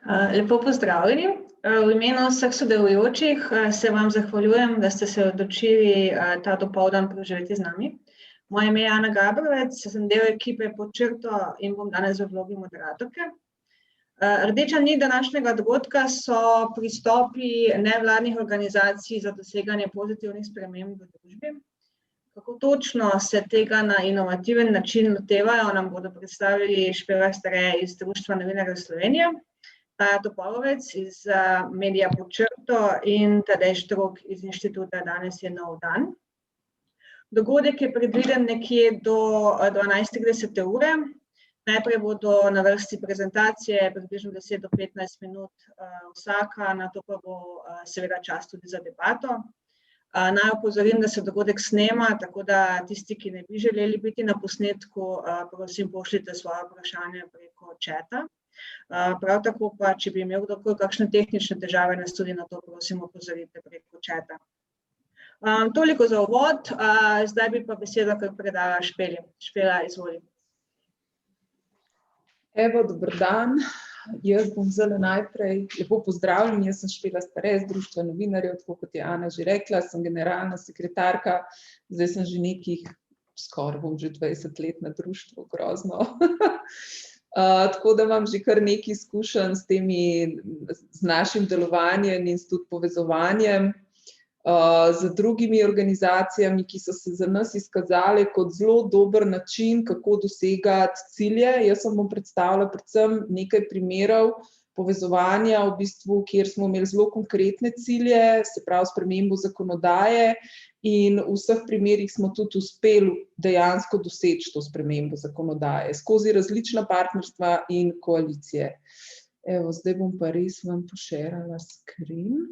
Lepo pozdravljeni. V imenu vseh sodelujočih se vam zahvaljujem, da ste se odločili ta dopoldan preživeti z nami. Moje ime je Ana Gabrovec, sem del ekipe Pod črto in bom danes v vlogi moderatorke. Rdeča nit današnjega dogodka so pristopi nevladnih organizacij za doseganje pozitivnih sprememb v družbi. Kako točno se tega na inovativen način lotevajo, nam bodo predstavili Špela Stare iz Društva novinarjev Slovenije, Taja Topolovec iz medija Pod črto in Tadej Štrok iz Inštituta Danes je nov dan. Dogodek je predviden nekje do 12:30 ure. Najprej bodo na vrsti prezentacije, približno 10 do 15 minut vsaka, nato pa bo seveda čas tudi za debato. Naj opozorim, da se dogodek snema, tako da tisti, ki ne bi želeli biti na posnetku, prosim pošljite svoje vprašanje preko četa. Prav tako pa, če bi imel kdorkoli kakšne tehnične težave, nas tudi na to prosim opozorite preko četa. Toliko za uvod, zdaj bi pa besedo kar predala Špeli. Špela, izvoli. Evo, dober dan. Jaz bom zdaj najprej lepo pozdravljen, jaz sem Špela Stare iz Društva novinarjev, tako kot je Ana že rekla, sem generalna sekretarka, zdaj sem že nekih, skoraj bom že 20 let na društvu, grozno. Tako da imam že kar nekaj izkušenj z našim delovanjem in tudi povezovanjem z drugimi organizacijami, ki so se za nas izkazale kot zelo dober način, kako dosegati cilje. Jaz sem bom predstavila predvsem nekaj primerov povezovanja, v bistvu, kjer smo imeli zelo konkretne cilje, se pravi spremembo zakonodaje, in v vseh primerih smo tudi uspeli dejansko doseči to spremembo zakonodaje skozi različna partnerstva in koalicije. Evo, zdaj bom pa res vam pošerala screen.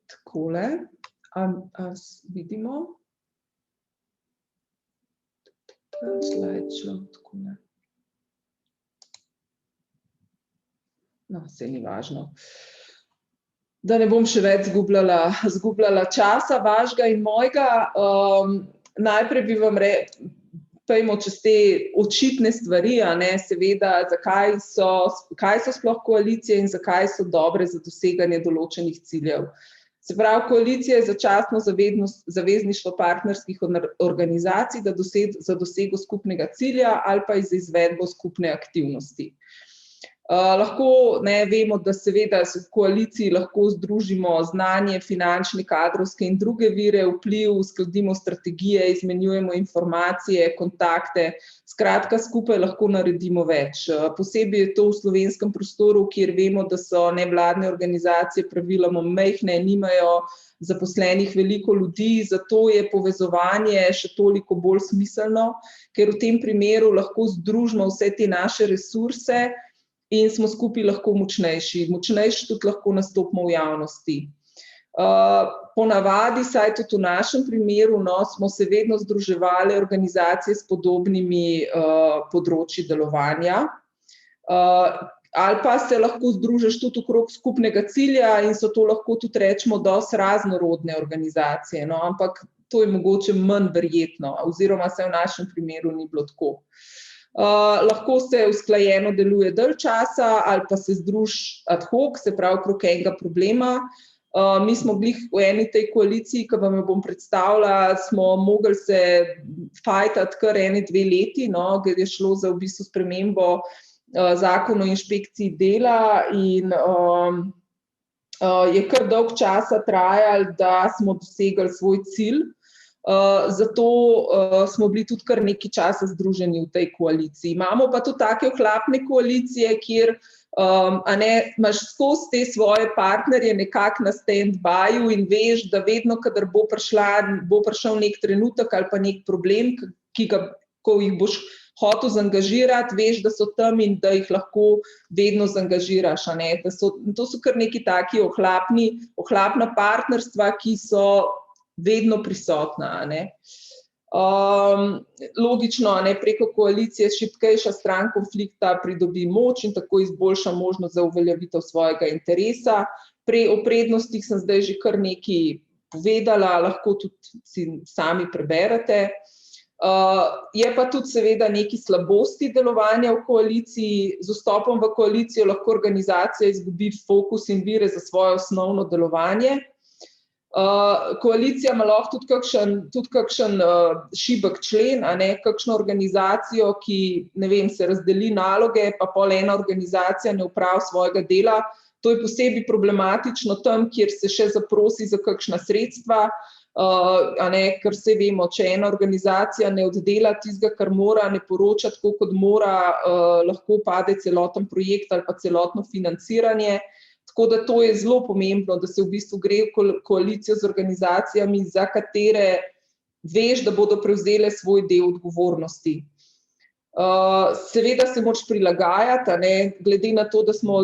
Takole, vidimo? Slideshow, takole. No, saj ni važno. Da ne bom še več zgubljala časa vašega in mojega. Najprej bi vam pojmo čez te očitne stvari, seveda, kaj so sploh koalicije in zakaj so dobre za doseganje določenih ciljev. Se pravi, koalicija je začasno zavezništvo partnerskih organizacij za dosego skupnega cilja ali pa za izvedbo skupne aktivnosti. Lahko vemo, da seveda v koaliciji lahko združimo znanje, finančne, kadrovske in druge vire, vpliv, uskladimo strategije, izmenjujemo informacije, kontakte, skratka skupaj lahko naredimo več. Posebej je to v slovenskem prostoru, kjer vemo, da so nevladne organizacije praviloma majhne, nimajo zaposlenih veliko ljudi, zato je povezovanje še toliko bolj smiselno, ker v tem primeru lahko združimo vse te naše resurse in smo skupaj lahko močnejši tudi lahko nastopimo v javnosti. Ponavadi, saj tudi v našem primeru, smo se vedno združevali organizacije s podobnimi področji delovanja, ali pa se lahko združiš tudi okrog skupnega cilja in so to lahko tudi rečemo dosti raznorodne organizacije, ampak to je mogoče manj verjetno, oziroma se v našem primeru ni bilo tako. Lahko se usklajeno deluje dalj časa ali pa se združi ad hoc, se pravi okrog enega problema. Mi smo bili v eni tej koaliciji, ki vam jo bom predstavila, smo mogli se fajtati kar 1-2 leti, ker je šlo za v bistvu spremembo zakona o inšpekciji dela in je kar dolgo časa trajalo, da smo dosegli svoj cilj. Zato smo bili tudi kar nekaj časa združeni v tej koaliciji. Imamo pa tudi take ohlapne koalicije, kjer imaš skozi te svoje partnerje nekako na stand-byju in veš, da vedno, kadar bo prišel nek trenutek ali pa nek problem, ko jih boš hotel zaangažirati, veš, da so tam in da jih lahko vedno zaangažiraš. To so kar neki taki ohlapna partnerstva, ki so vedno prisotna. Logično, preko koalicije šibkejša stran konflikta pridobi moč in tako izboljša možnost za uveljavitev svojega interesa. O prednostih sem zdaj že kar nekaj povedala, lahko tudi si sami preberete. Je pa tudi seveda neki slabosti delovanja v koaliciji. Z vstopom v koalicijo lahko organizacija izgubi fokus in vire za svoje osnovno delovanje. Koalicija ima lahko tudi kakšen šibek člen, kakšno organizacijo, ki se razdeli naloge, pa pol ena organizacija ne opravi svojega dela. To je posebej problematično tam, kjer se še zaprosi za kakšna sredstva, ker se vemo, če ena organizacija ne oddela tistega, kar mora, ne poroča tako, kot mora, lahko pade celoten projekt ali pa celotno financiranje. Tako da to je zelo pomembno, da se v bistvu gre v koalicijo z organizacijami, za katere veš, da bodo prevzele svoj del odgovornosti. Seveda se moraš prilagajati, glede na to, da smo,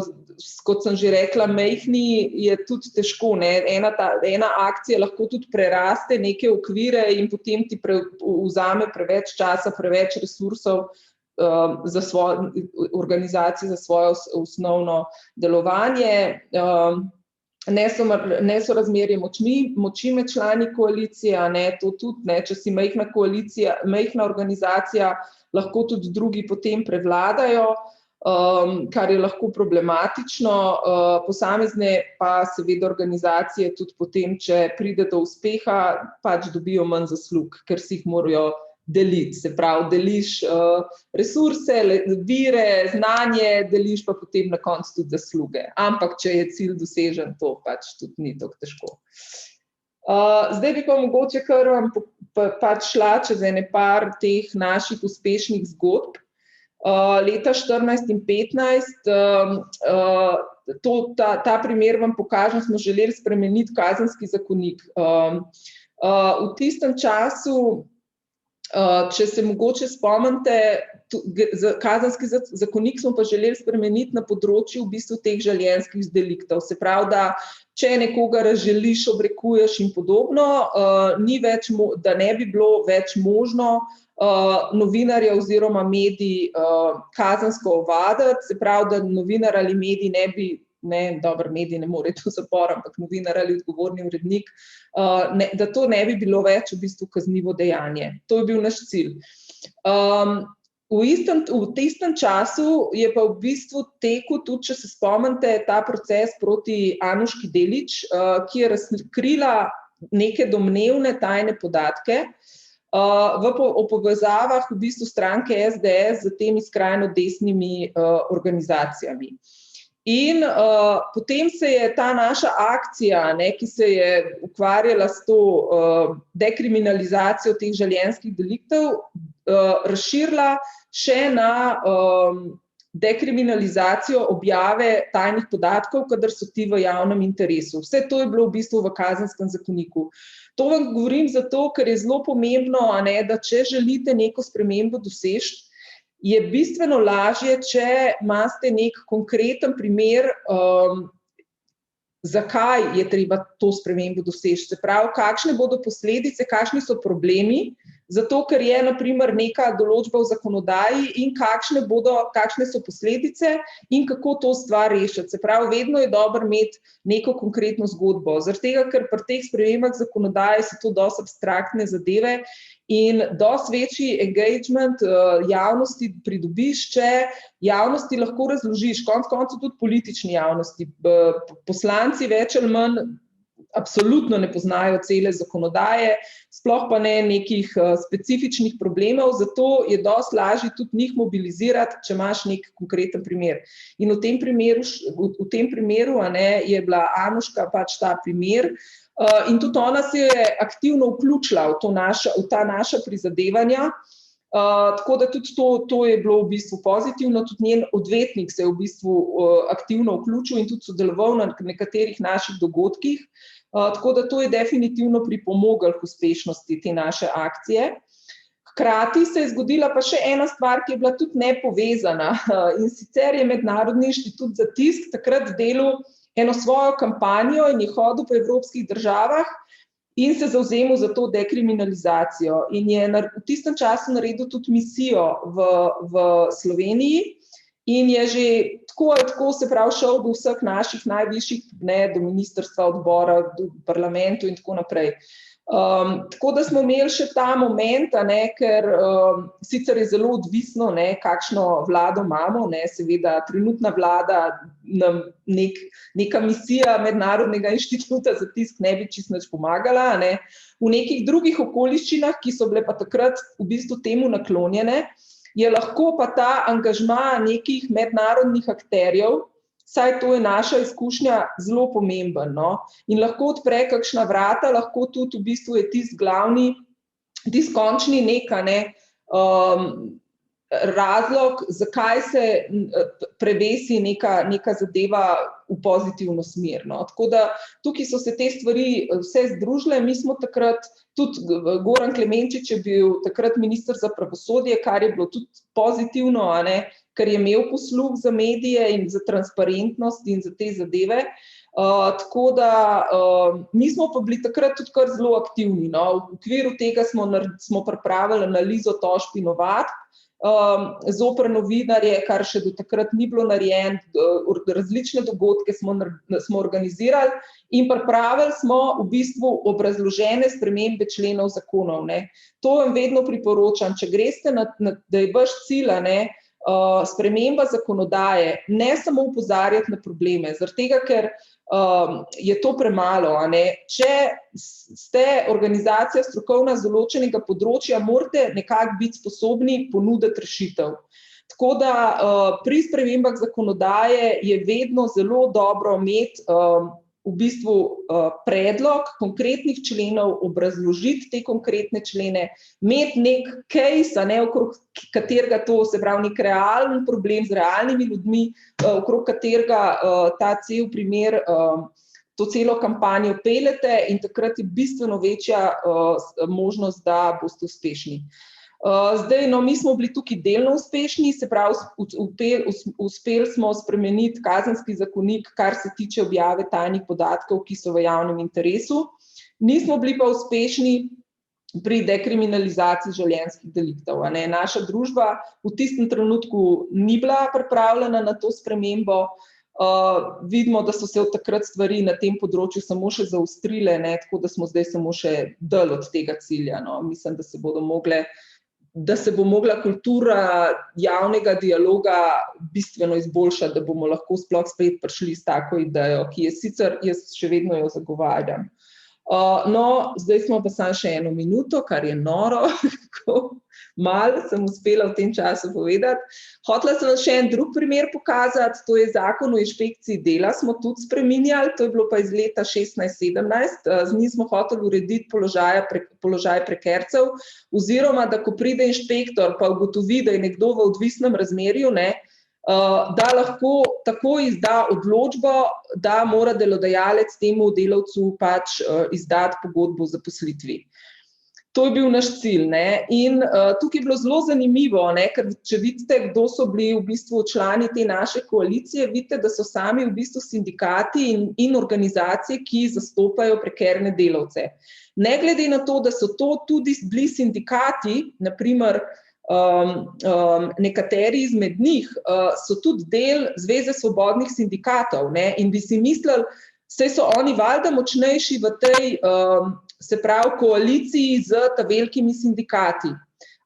kot sem že rekla, majhni, je tudi težko. Ena akcija lahko tudi preraste neke okvire in potem ti vzame preveč časa, preveč resursov za svojo organizacijo, za svoje osnovno delovanje. Nesorazmerje moči med člani koalicije, to tudi, če si majhna organizacija, lahko tudi drugi potem prevladajo, kar je lahko problematično. Posamezne pa seveda organizacije tudi potem, če pride do uspeha, pač dobijo manj zaslug, ker si jih morajo deliti. Se pravi, deliš resurse, vire, znanje, deliš pa potem na koncu tudi zasluge. Ampak, če je cilj dosežen, to pač tudi ni tako težko. Zdaj bi pa mogoče kar pač šla čez ene par teh naših uspešnih zgodb. Leta 14 in 15, ta primer vam pokažem, smo želeli spremeniti kazenski zakonik. V tistem času, če se mogoče spomnite, kazenski zakonik smo pa želeli spremeniti na področju v bistvu teh življenjskih deliktov. Se pravi, da če nekoga razželiš, obrekuješ in podobno, da ne bi bilo več možno novinarja oziroma medij kazensko ovaditi. Se pravi, da novinar ali medij ne bi, medij ne more iti v zapor, ampak novinar ali odgovorni urednik, da to ne bi bilo več v bistvu kaznivo dejanje. To je bil naš cilj. V tistem času je pa v bistvu tekel tudi, če se spomnite, ta proces proti Anuški Delić, ki je razkrila neke domnevne tajne podatke o povezavah v bistvu stranke SDS z temi skrajno desnimi organizacijami. In potem se je ta naša akcija, ki se je ukvarjala s to dekriminalizacijo teh življenjskih deliktov, razširila še na dekriminalizacijo objave tajnih podatkov, kadar so ti v javnem interesu. Vse to je bilo v bistvu v kazenskem zakoniku. To vam govorim zato, ker je zelo pomembno, da če želite neko spremembo doseči, je bistveno lažje, če imate nek konkreten primer, zakaj je treba to spremembo doseči. Se pravi, kakšne bodo posledice, kakšni so problemi, zato ker je na primer neka določba v zakonodaji in kakšne so posledice in kako to stvar rešiti. Se pravi, vedno je dobro imeti neko konkretno zgodbo. Zaradi tega, ker pri teh spremembah zakonodaje so to dosti abstraktne zadeve in dosti večji engagement javnosti pridobiš, če javnosti lahko razložiš, konec koncev tudi politični javnosti. Poslanci več ali manj absolutno ne poznajo cele zakonodaje, sploh pa ne nekih specifičnih problemov, zato je dosti lažje tudi njih mobilizirati, če imaš nek konkreten primer. In v tem primeru je bila Anuška pač ta primer in tudi ona se je aktivno vključila v ta naša prizadevanja, tako da tudi to je bilo v bistvu pozitivno, tudi njen odvetnik se je v bistvu aktivno vključil in tudi sodeloval na nekaterih naših dogodkih. Tako da to je definitivno pripomoglo k uspešnosti te naše akcije. Hkrati se je zgodila pa še ena stvar, ki je bila tudi nepovezana, in sicer je Mednarodni inštitut za tisk takrat delal eno svojo kampanjo in je hodil po evropskih državah in se zavzemal za to dekriminalizacijo. In je v tistem času naredil tudi misijo v Sloveniji in je že tako se pravi šel do vseh naših najvišjih, do ministrstva, odbora, do parlamentu in tako naprej. Tako da smo imeli še ta moment, ker sicer je zelo odvisno, kakšno vlado imamo, seveda trenutna vlada, neka misija Mednarodnega inštituta za tisk ne bi čisto nič pomagala, V nekih drugih okoliščinah, ki so bile pa takrat v bistvu temu naklonjene, je lahko pa ta angažma nekih mednarodnih akterjev, saj to je naša izkušnja, zelo pomemben, in lahko odpre kakšna vrata, lahko tudi v bistvu je tisti glavni, tisti končni razlog, zakaj se prevesi neka zadeva v pozitivno smer. Tako da tukaj so se te stvari vse združile, mi smo takrat, tudi Goran Klemenčič je bil takrat minister za pravosodje, kar je bilo tudi pozitivno, ker je imel posluh za medije in za transparentnost in za te zadeve. Tako da mi smo pa bili takrat tudi kar zelo aktivni. V okviru tega smo pripravili analizo tožb in ovadb zoper novinarje, kar še do takrat ni bilo narejeno, različne dogodke smo organizirali in pripravili smo v bistvu obrazložene spremembe členov zakonov. To vam vedno priporočam, če greste, da je vaš cilj, sprememba zakonodaje, ne samo opozarjati na probleme, zaradi tega, ker je to premalo. Če ste organizacija strokovna z določenega področja, morate nekako biti sposobni ponuditi rešitev. Tako da pri spremembah zakonodaje je vedno zelo dobro imeti v bistvu predlog konkretnih členov, obrazložiti te konkretne člene, imeti nek case, okrog katerega to, se pravi, nek realen problem z realnimi ljudmi, okrog katerega ta cel primer, to celo kampanjo peljete in takrat je bistveno večja možnost, da boste uspešni. Zdaj, mi smo bili tukaj delno uspešni, se pravi, uspeli smo spremeniti kazenski zakonik, kar se tiče objave tajnih podatkov, ki so v javnem interesu. Nismo bili pa uspešni pri dekriminalizaciji življenjskih deliktov. Naša družba v tistem trenutku ni bila pripravljena na to spremembo. Vidimo, da so se od takrat stvari na tem področju samo še zaostrile, tako da smo zdaj samo še dal od tega cilja. Mislim, da se bo mogla kultura javnega dialoga bistveno izboljšati, da bomo lahko sploh spet prišli s tako idejo, ki je sicer, jaz še vedno jo zagovarjam. Zdaj smo pa samo še 1 minuto, kar je noro, kako malo sem uspela v tem času povedati. Hotela sem še en drug primer pokazati, to je Zakon o inšpekciji dela, smo tudi spreminjali, to je bilo pa iz leta 16-17, z njim smo hoteli urediti položaj prekarcev, oziroma da ko pride inšpektor pa ugotovi, da je nekdo v odvisnem razmerju, da lahko takoj izda odločbo, da mora delodajalec temu delavcu pač izdati pogodbo o zaposlitvi. To je bil naš cilj. In tukaj je bilo zelo zanimivo, ker če vidite, kdo so bili v bistvu člani te naše koalicije, vidite, da so sami v bistvu sindikati in organizacije, ki zastopajo prekerne delavce. Ne glede na to, da so to tudi bili sindikati, naprimer nekateri izmed njih so tudi del Zveze svobodnih sindikatov, in bi si mislili, saj so oni valjda močnejši v tej, se pravi, koaliciji z velikimi sindikati.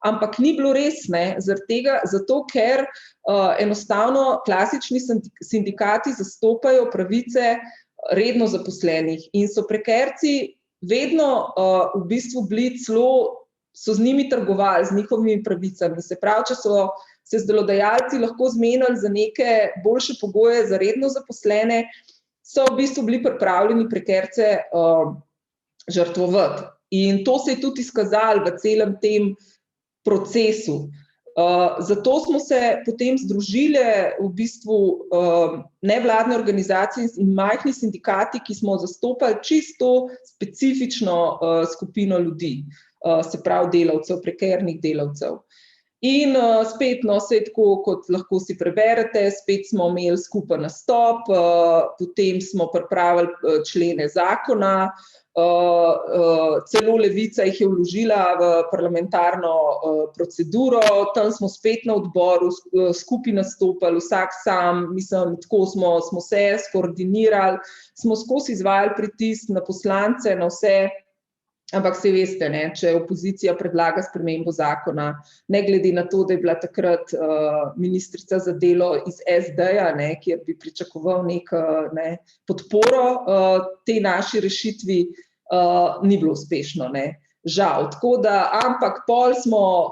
Ampak ni bilo res, zato ker enostavno klasični sindikati zastopajo pravice redno zaposlenih in so prekarci vedno v bistvu bili so z njimi trgovali, z njihovimi pravicami. Se pravi, če so se z delodajalci lahko zmenili za neke boljše pogoje za redno zaposlene, so v bistvu bili pripravljeni prekarce žrtvovati. In to se je tudi izkazalo v celem tem procesu. Zato smo se potem združile v bistvu nevladne organizacije in majhni sindikati, ki smo zastopali čisto specifično skupino ljudi, se pravi delavcev, prekarnih delavcev. In spet, sej tako, kot lahko si preberete, spet smo imeli skupen nastop, potem smo pripravili člene zakona, celo Levica jih je vložila v parlamentarno proceduro, tam smo spet na odboru skupaj nastopali, vsak sam, mislim, tako smo se skoordinirali, smo skozi izvajali pritisk na poslance, na vse Ampak se veste, ne, če opozicija predlaga spremembo zakona, ne glede na to, da je bila takrat ministrica za delo iz SD-ja, kjer bi pričakoval podporo tej naši rešitvi, ni bilo uspešno, žal. Tako da, ampak pol smo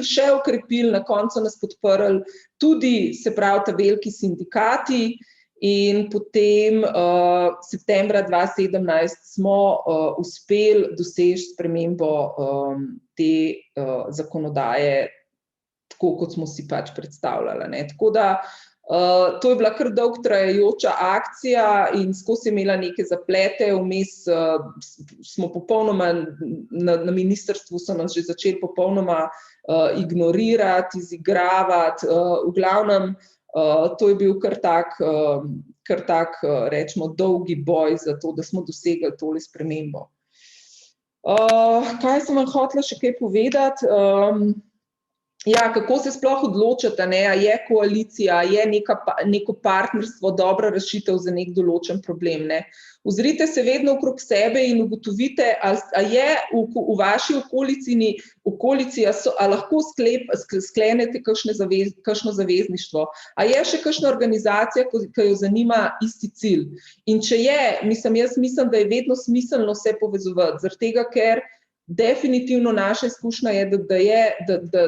še ukrepili, na koncu nas podprli tudi, se pravi, ta veliki sindikati. In potem septembra 2017 smo uspeli doseči spremembo te zakonodaje, tako kot smo si pač predstavljali. Tako da to je bila kar dolgo trajajoča akcija in skozi imela neke zaplete, vmes smo popolnoma, na ministrstvu so nas že začeli popolnoma ignorirati, izigravati, v glavnem, to je bil kar tak, rečemo, dolgi boj za to, da smo dosegli tole spremembo. Kaj sem vam hotela še kaj povedati? Ja, kako se sploh odločate, a je koalicija, a je neko partnerstvo dobra rešitev za nek določen problem, Ozrite se vedno okrog sebe in ugotovite, a je v vaši okolici, a lahko sklenete kakšno zavezništvo, a je še kakšna organizacija, ki jo zanima isti cilj. In če je, jaz mislim, da je vedno smiselno se povezovati, zaradi tega, ker definitivno naša izkušnja je,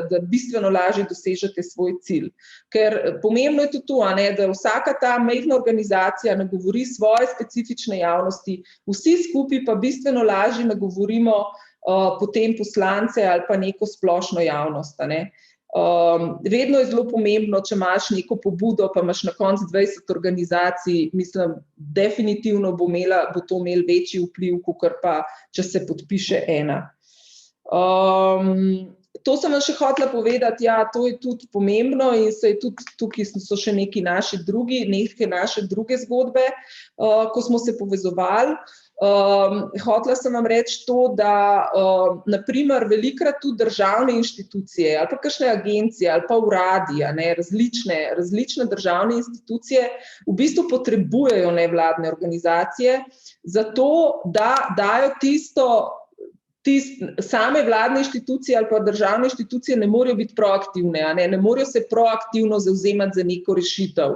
da bistveno lažje dosežete svoj cilj. Ker pomembno je tudi to, da vsaka ta majhna organizacija nagovori svoje specifične javnosti, vsi skupaj pa bistveno lažje nagovorimo potem poslance ali pa neko splošno javnost. Vedno je zelo pomembno, če imaš neko pobudo, pa imaš na koncu 20 organizacij, mislim, definitivno bo to imelo večji vpliv, kakor pa, če se podpiše ena. To sem vam še hotela povedati, ja, to je tudi pomembno in se je tudi tukaj so še neke naše druge zgodbe, ko smo se povezovali. Hotela sem vam reči to, da naprimer velikokrat tudi državne inštitucije ali pa kakšne agencije ali pa uradi, različne državne institucije v bistvu potrebujejo nevladne organizacije, zato da dajo same vladne inštitucije ali pa državne inštitucije ne morejo biti proaktivne, ne morejo se proaktivno zavzemati za neko rešitev.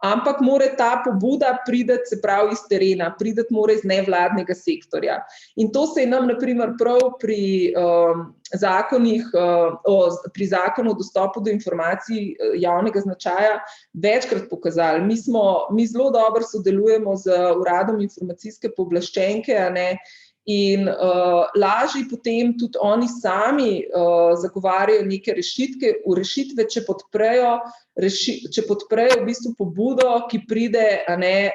Ampak mora ta pobuda priti, se pravi, iz terena, priti mora iz nevladnega sektorja. In to se je nam, na primer, prav pri Zakonu o dostopu do informacij javnega značaja večkrat pokazali. Mi zelo dobro sodelujemo z Uradom informacijske pooblaščenke, in lažje potem tudi oni sami zagovarjajo neke rešitve, če podprejo v bistvu pobudo, ki pride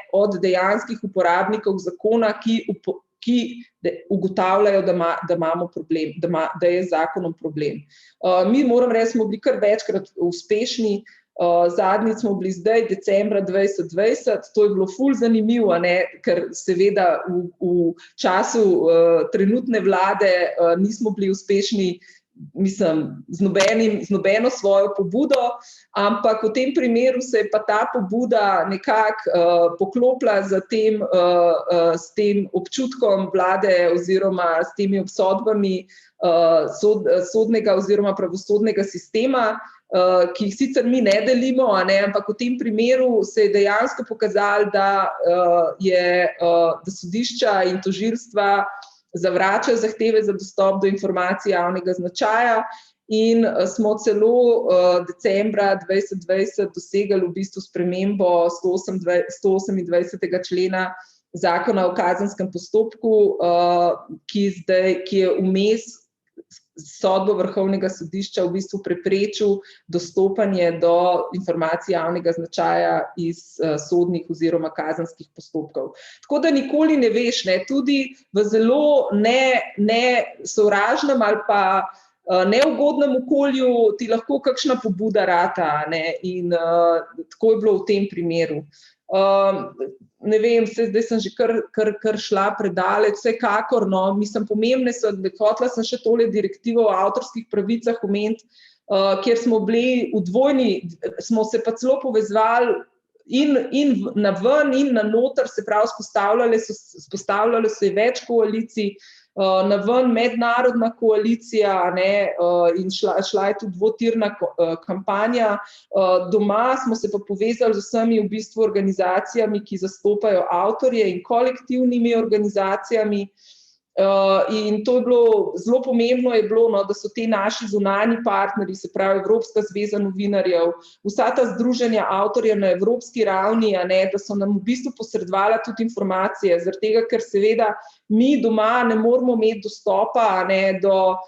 od dejanskih uporabnikov zakona, ki ugotavljajo, da imamo problem, da je z zakonom problem. Mi, moram reči, smo bili kar večkrat uspešni. Zadnjič smo bili zdaj decembra 2020, to je bilo ful zanimivo, ker seveda v času trenutne vlade nismo bili uspešni, mislim, z nobeno svojo pobudo, ampak v tem primeru se je pa ta pobuda nekako poklopila s tem občutkom vlade oziroma s temi obsodbami sodnega oziroma pravosodnega sistema, ki jih sicer mi ne delimo, ampak v tem primeru se je dejansko pokazalo, da sodišča in tožilstva zavračajo zahteve za dostop do informacij javnega značaja in smo celo decembra 2020 dosegli v bistvu spremembo 128. člena Zakona o kazenskem postopku, ki je vmes sodbo Vrhovnega sodišča v bistvu preprečil dostopanje do informacij javnega značaja iz sodnih oziroma kazenskih postopkov. Tako da nikoli ne veš, tudi v zelo nesovražnem ali pa neugodnem okolju ti lahko kakšna pobuda rata, in tako je bilo v tem primeru. Ne vem, zdaj sem že kar šla predaleč, vsekakor, mislim, pomembne so, hotela sem še tole direktivo o avtorskih pravicah omeniti, kjer smo bili v dvojni, smo se pa celo povezovali in na ven in na noter, se pravi, vzpostavljalo se je več koalicij, naven mednarodna koalicija, ne, in šla je tudi dvotirna kampanja. Doma smo se pa povezali z vsemi v bistvu organizacijami, ki zastopajo avtorje in kolektivnimi organizacijami. In to je bilo, zelo pomembno je bilo, no, da so te naši zunanji partnerji, se pravi Evropska zveza novinarjev, vsa ta združenja avtorjev na evropski ravni, ne, da so nam v bistvu posredovali tudi informacije, zaradi tega, ker seveda mi doma ne moremo imeti dostopa, ne, do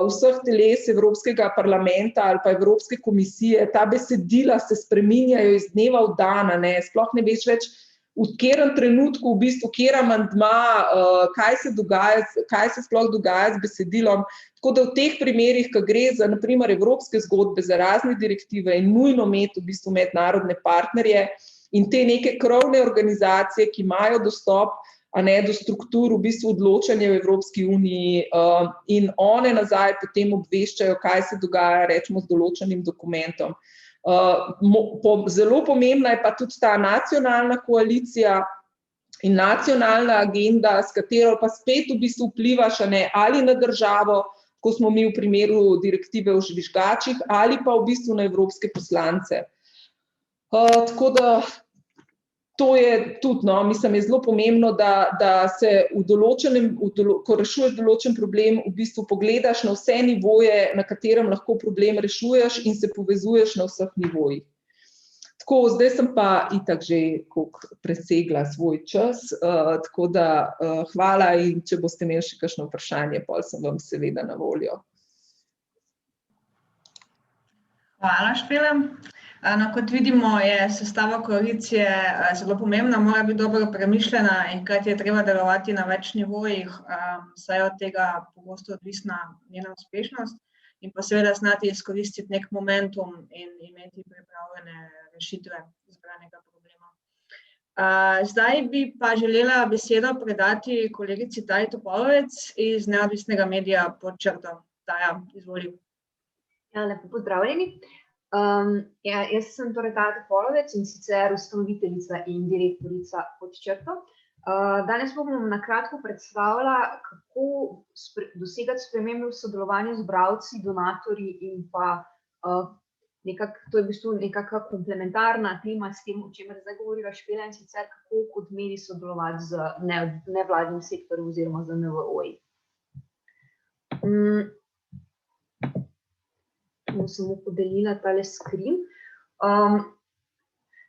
vseh teles Evropskega parlamenta ali pa Evropske komisije. Ta besedila se spreminjajo iz dneva v dan, ne, sploh ne veš več, v katerem trenutku, v bistvu, kjer amandma, kaj se sploh dogaja z besedilom. Tako da v teh primerih, ko gre za, na primer, evropske zgodbe, za razne direktive, je nujno imeti v bistvu mednarodne partnerje in te neke krovne organizacije, ki imajo dostop, a ne, do struktur v bistvu odločanja v Evropski uniji, in one nazaj potem obveščajo, kaj se dogaja, rečemo, z določenim dokumentom. Zelo pomembna je pa tudi ta nacionalna koalicija in nacionalna agenda, s katero pa spet v bistvu vplivaš, ne, ali na državo, ko smo mi v primeru direktive o žvižgačih, ali pa v bistvu na evropske poslance. Tako da to je tudi, no, mislim, je zelo pomembno, da se ko rešuješ določen problem, v bistvu pogledaš na vse nivoje, na katerem lahko problem rešuješ in se povezuješ na vseh nivojih. Tako, zdaj sem pa itak že presegla svoj čas, tako da hvala in če boste imeli še kakšno vprašanje, potem sem vam seveda na voljo. Hvala, Špela. No, kot vidimo, je sestava koalicije zelo pomembna, mora biti dobro premišljena in hkrati je treba delovati na več nivojih, saj je od tega pogosto odvisna njena uspešnost in pa seveda znati izkoristiti nek momentum in imeti pripravljene rešitve izbranega problema. Zdaj bi pa želela besedo predati kolegici Taji Topolovec iz neodvisnega medija Pod črto. Taja, izvoli. Ja, lepo pozdravljeni. Jaz sem torej Taja Topolovec in sicer ustanoviteljica in direktorica Pod črto. Danes bom na kratko predstavila, kako dosegati spremembe v sodelovanju z bralci, donatorji in pa to je v bistvu nekakva komplementarna tema s tem, o čemer zdaj govoriva Špela, in sicer kako kot medij sodelovati z nevladnim sektorjem oziroma z NVO-ji. Bom samo podelila tale screen.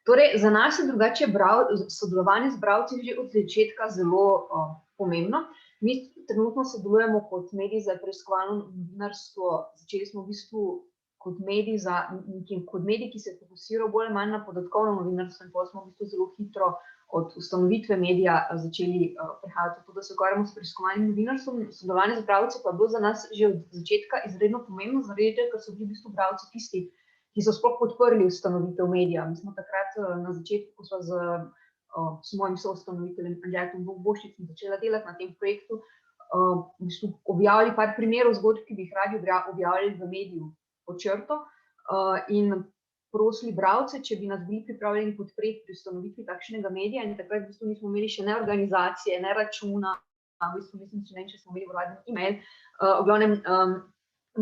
Torej, za nas je drugače sodelovanje z bralci že od začetka zelo pomembno. Mi trenutno sodelujemo kot medij za preiskovalno novinarstvo. Začeli smo v bistvu kot medij, ki se je fokusiral bolj ali manj na podatkovno novinarstvo, in potem smo v bistvu zelo hitro od ustanovitve medija začeli prehajati v to, da se ukvarjamo s preiskovalnim novinarstvom. Sodelovanje z bralci pa je bilo za nas že od začetka izredno pomembno, zaradi tega, ker so bili v bistvu bralci tisti, ki so sploh podprli ustanovitev medija. Mi smo takrat na začetku, ko smo s mojim soustanoviteljem Anđelom Boščicem začela delati na tem projektu, v bistvu objavili par primerov zgodb, ki bi jih radi objavili v mediju Pod črto, in prosili bralce, če bi nas bili pripravljeni podpreti pri ustanovitvi takšnega medija, in takrat v bistvu nismo imeli še ne organizacije, ne računa, v bistvu mislim, če smo imeli vladni e-mail. V glavnem,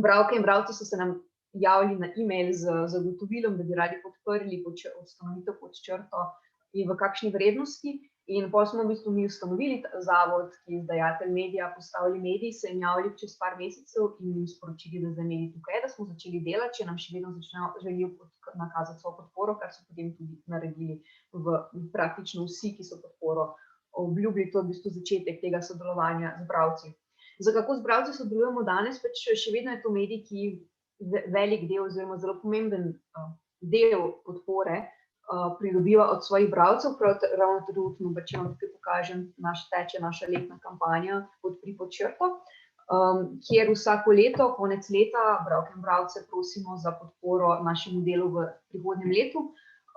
bralke in bralci so se nam javili na e-mail z zagotovilom, da bi radi podprli ustanovitev Pod črto in v kakšni vrednosti. In potem smo v bistvu mi ustanovili zavod, ki je izdajatelj medija, postavili medij, se jim javili čez par mesecev in jim sporočili, da zdaj medij tukaj, da smo začeli delati, če nam še vedno želijo nakazati svojo podporo, kar so potem tudi naredili praktično vsi, ki so podporo obljubili. To je v bistvu začetek tega sodelovanja z bralci. Za kako z bralci sodelujemo danes, pač še vedno je to medij, ki velik del oziroma zelo pomemben del podpore pridobiva od svojih bralcev. Ravno trenutno, če vam tukaj pokažem, teče naša letna kampanja Podpri Pod črto, kjer vsako leto, konec leta, bralke in bralce prosimo za podporo našemu delu v prihodnjem letu.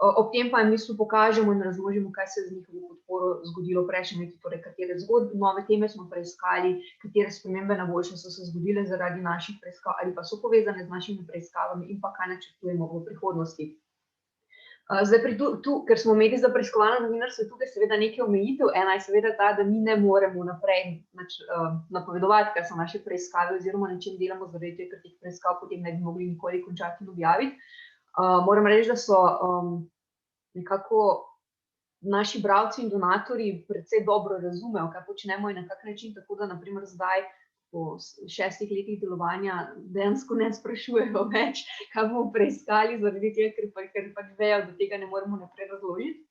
Ob tem pa jim v bistvu pokažemo in razložimo, kaj se je z njihovo podporo zgodilo v prejšnjem letu, torej katere zgodbe, nove teme smo preiskali, katere spremembe na boljše so se zgodile zaradi naših preiskav ali pa so povezane z našimi preiskavami in pa kaj načrtujemo v prihodnosti. Zdaj, ker smo mediji za preiskovalno novinarstvo, je tukaj seveda nekaj omejitev. Ena je seveda ta, da mi ne moremo naprej napovedovati, kaj so naše preiskave oziroma na čem delamo, zaradi tega, ker teh preiskav potem ne bi mogli nikoli končati in objaviti. Moram reči, da so nekako naši bralci in donatorji precej dobro razumejo, kaj počnemo in na kak način, tako da naprimer zdaj po 6 letih delovanja dejansko ne sprašujejo več, kaj bomo preiskali, zaradi tega, ker pač vejo, da tega ne moremo naprej razložiti.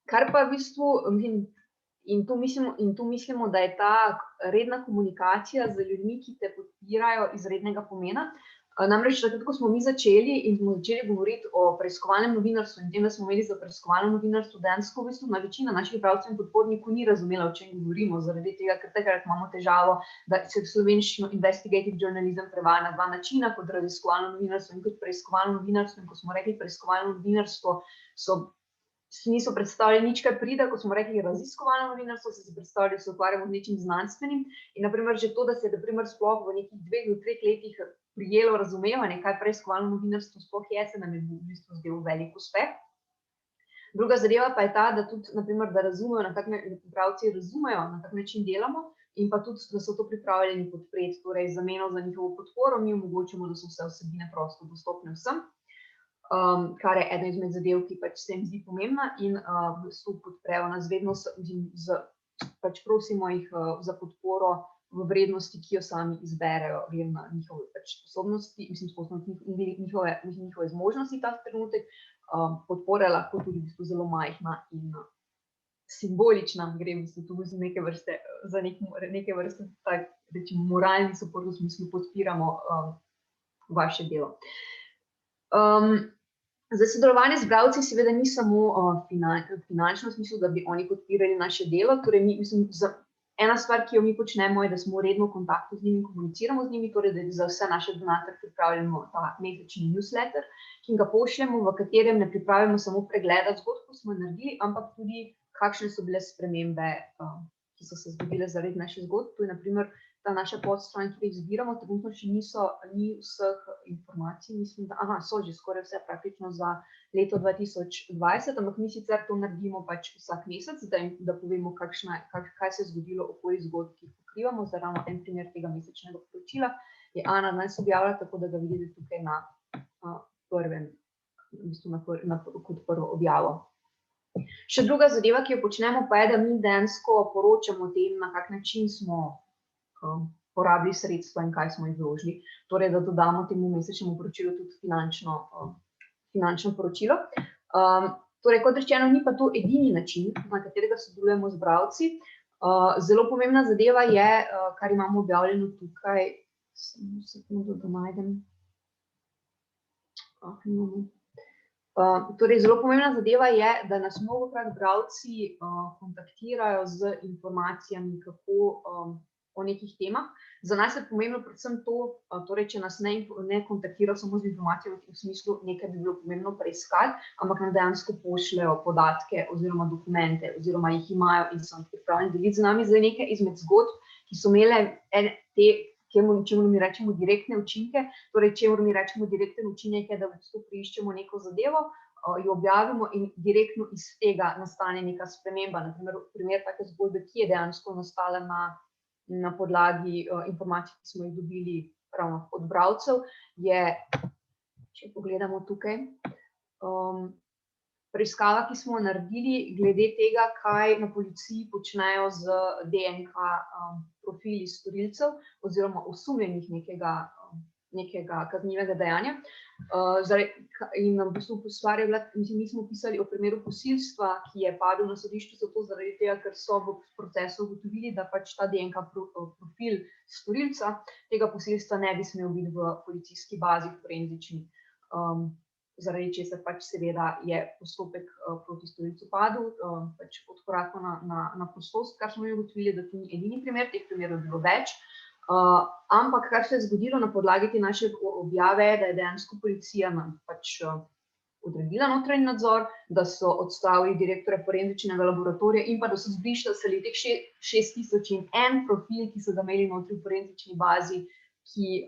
Kar pa v bistvu, in tu mislimo, da je ta redna komunikacija z ljudmi, ki te podpirajo, izrednega pomena. Namreč, da ko smo mi začeli in smo začeli govoriti o preiskovalnem novinarstvu in tem, da smo imeli za preiskovalno novinarstvo, dejansko v bistvu večina naših bralcev in podpornikov ni razumela, o čem govorimo, zaradi tega, ker takrat imamo težavo, da se v slovenščino investigative journalism prevaja na dva načina, kot raziskovalno novinarstvo in kot preiskovalno novinarstvo. In ko smo rekli preiskovalno novinarstvo, si niso predstavljali nič, kaj pride, ko smo rekli raziskovalno novinarstvo, so si predstavljali, da se ukvarjamo z nečim znanstvenim. In naprimer že to, da se je sploh v nekih 2 do 3 letih prijelo razumevanje, kaj preiskovalno novinarstvo sploh je, se nam je v bistvu zdel velik uspeh. Druga zadeva pa je ta, da tudi, naprimer, da razumejo, bralci razumejo, na kak način delamo, in pa tudi, da so to pripravljeni podpreti, torej zameno za njihovo podporo, mi omogočimo, da so vse vsebine prosto dostopne vsem, kar je eden izmed zadev, ki pač se jim zdi pomembna in v bistvu podprejo nas vedno, pač prosimo jih za podporo v vrednosti, ki jo sami izberejo, glede na njihove sposobnosti, njihove zmožnosti ta trenutek. Podpora je lahko tudi v bistvu zelo majhna in simbolična, gre v bistvu tudi za neke vrste tak, rečemo, moralni suport, v smislu podpiramo vaše delo. Zdaj, sodelovanje z bralci seveda ni samo finančno, v smislu, da bi oni podpirali naše delo, torej ena stvar, ki jo mi počnemo, je, da smo redno v kontaktu z njimi in komuniciramo z njimi, torej da za vse naše donatorje pripravljamo ta mesečni newsletter, ki ga pošljemo, v katerem ne pripravimo samo pregleda zgodb, ko smo naredili, ampak tudi kakšne so bile spremembe, ki so se zgodile zaradi naših zgodb. To je naprimer ta naša podstran, ki jih zbiramo, trenutno še ni vseh informacij, mislim, da so že skoraj vse praktično za leto 2020, ampak mi sicer to naredimo pač vsak mesec, da povemo, kaj se je zgodilo okoli zgodb, ki jih pokrivamo. Zdaj ravno en primer tega mesečnega poročila je Ana danes objavila, tako da ga vidite tukaj na prvem, v bistvu kot prvo objavo. Še druga zadeva, ki jo počnemo, pa je, da mi dejansko poročamo o tem, na kak način smo porabili sredstva in kaj smo jih vložili. Torej, da dodamo temu mesečnemu poročilu tudi finančno poročilo. Torej, kot rečeno, ni pa to edini način, na katerega sodelujemo z bralci. Zelo pomembna zadeva je, kar imamo objavljeno tukaj, samo sekundo, da najdem. Torej, zelo pomembna zadeva je, da nas mnogokrat bralci kontaktirajo z informacijami, kako o nekih temah. Za nas je pomembno predvsem to, torej, če nas ne kontaktirajo samo z informacijami v smislu, nekaj bi bilo pomembno preiskati, ampak nam dejansko pošljejo podatke oziroma dokumente, oziroma jih imajo in so pripravljeni deliti z nami za nekaj izmed zgodb, ki so imele čemu mi rečemo direktne učinke. Torej, čemu mi rečemo direkten učinek je, da v bistvu priščemo neko zadevo, jo objavimo in direktno iz tega nastane neka sprememba. Na primer take zgodbe, ki je dejansko nastala na podlagi informacij, ki smo jih dobili ravno od bralcev, je, če pogledamo tukaj, preiskava, ki smo naredili glede tega, kaj na policiji počnejo z DNK profili storilcev oziroma osumljenih nekega kaznivega dejanja. In v bistvu stvar je bila, mi smo pisali o primeru posilstva, ki je padel na sodišču zato zaradi tega, ker so v procesu ugotovili, da pač ta DNK profil storilca tega posilstva ne bi smel biti v policijski bazi forenzični, zaradi česar pač seveda je postopek proti storilcu padel, pač odkorakal na prostost, kar smo ugotovili, da to ni edini primer, teh primerov je bilo več. Ampak kar se je zgodilo na podlagi te naše objave, da je dejansko policija nam pač odredila notranji nadzor, da so odstavili direktorja forenzičnega laboratorija in pa da so zbrišali teh 6001 profil, ki so ga imeli notri v forenzični bazi, ki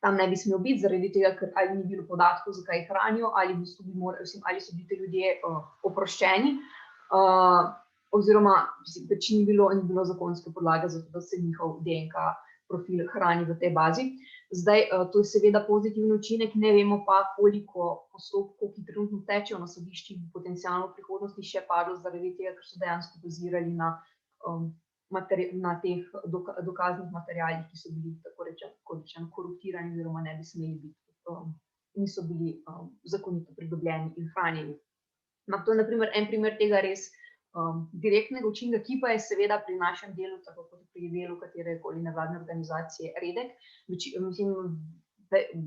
tam ne bi smel biti, zaradi tega, ker ali ni bilo podatkov, zakaj jih hranijo, ali so bili ti ljudje oproščeni, oziroma pač ni bilo zakonske podlage za to, da se njihov DNK profil hrani v tej bazi. Zdaj, to je seveda pozitiven učinek, ne vemo pa, koliko postopkov, ki trenutno tečejo na sodiščih, bi potencialno v prihodnosti še padlo zaradi tega, ker so dejansko bazirali na teh dokaznih materialih, ki so bili tako rečeno koruptirani oziroma ne bi smeli biti, niso bili zakonito pridobljeni in hranjeni. To je na primer en primer tega res direktnega učinka, ki pa je seveda pri našem delu, tako kot pri delu katerekoli nevladne organizacije, redek. Mislim,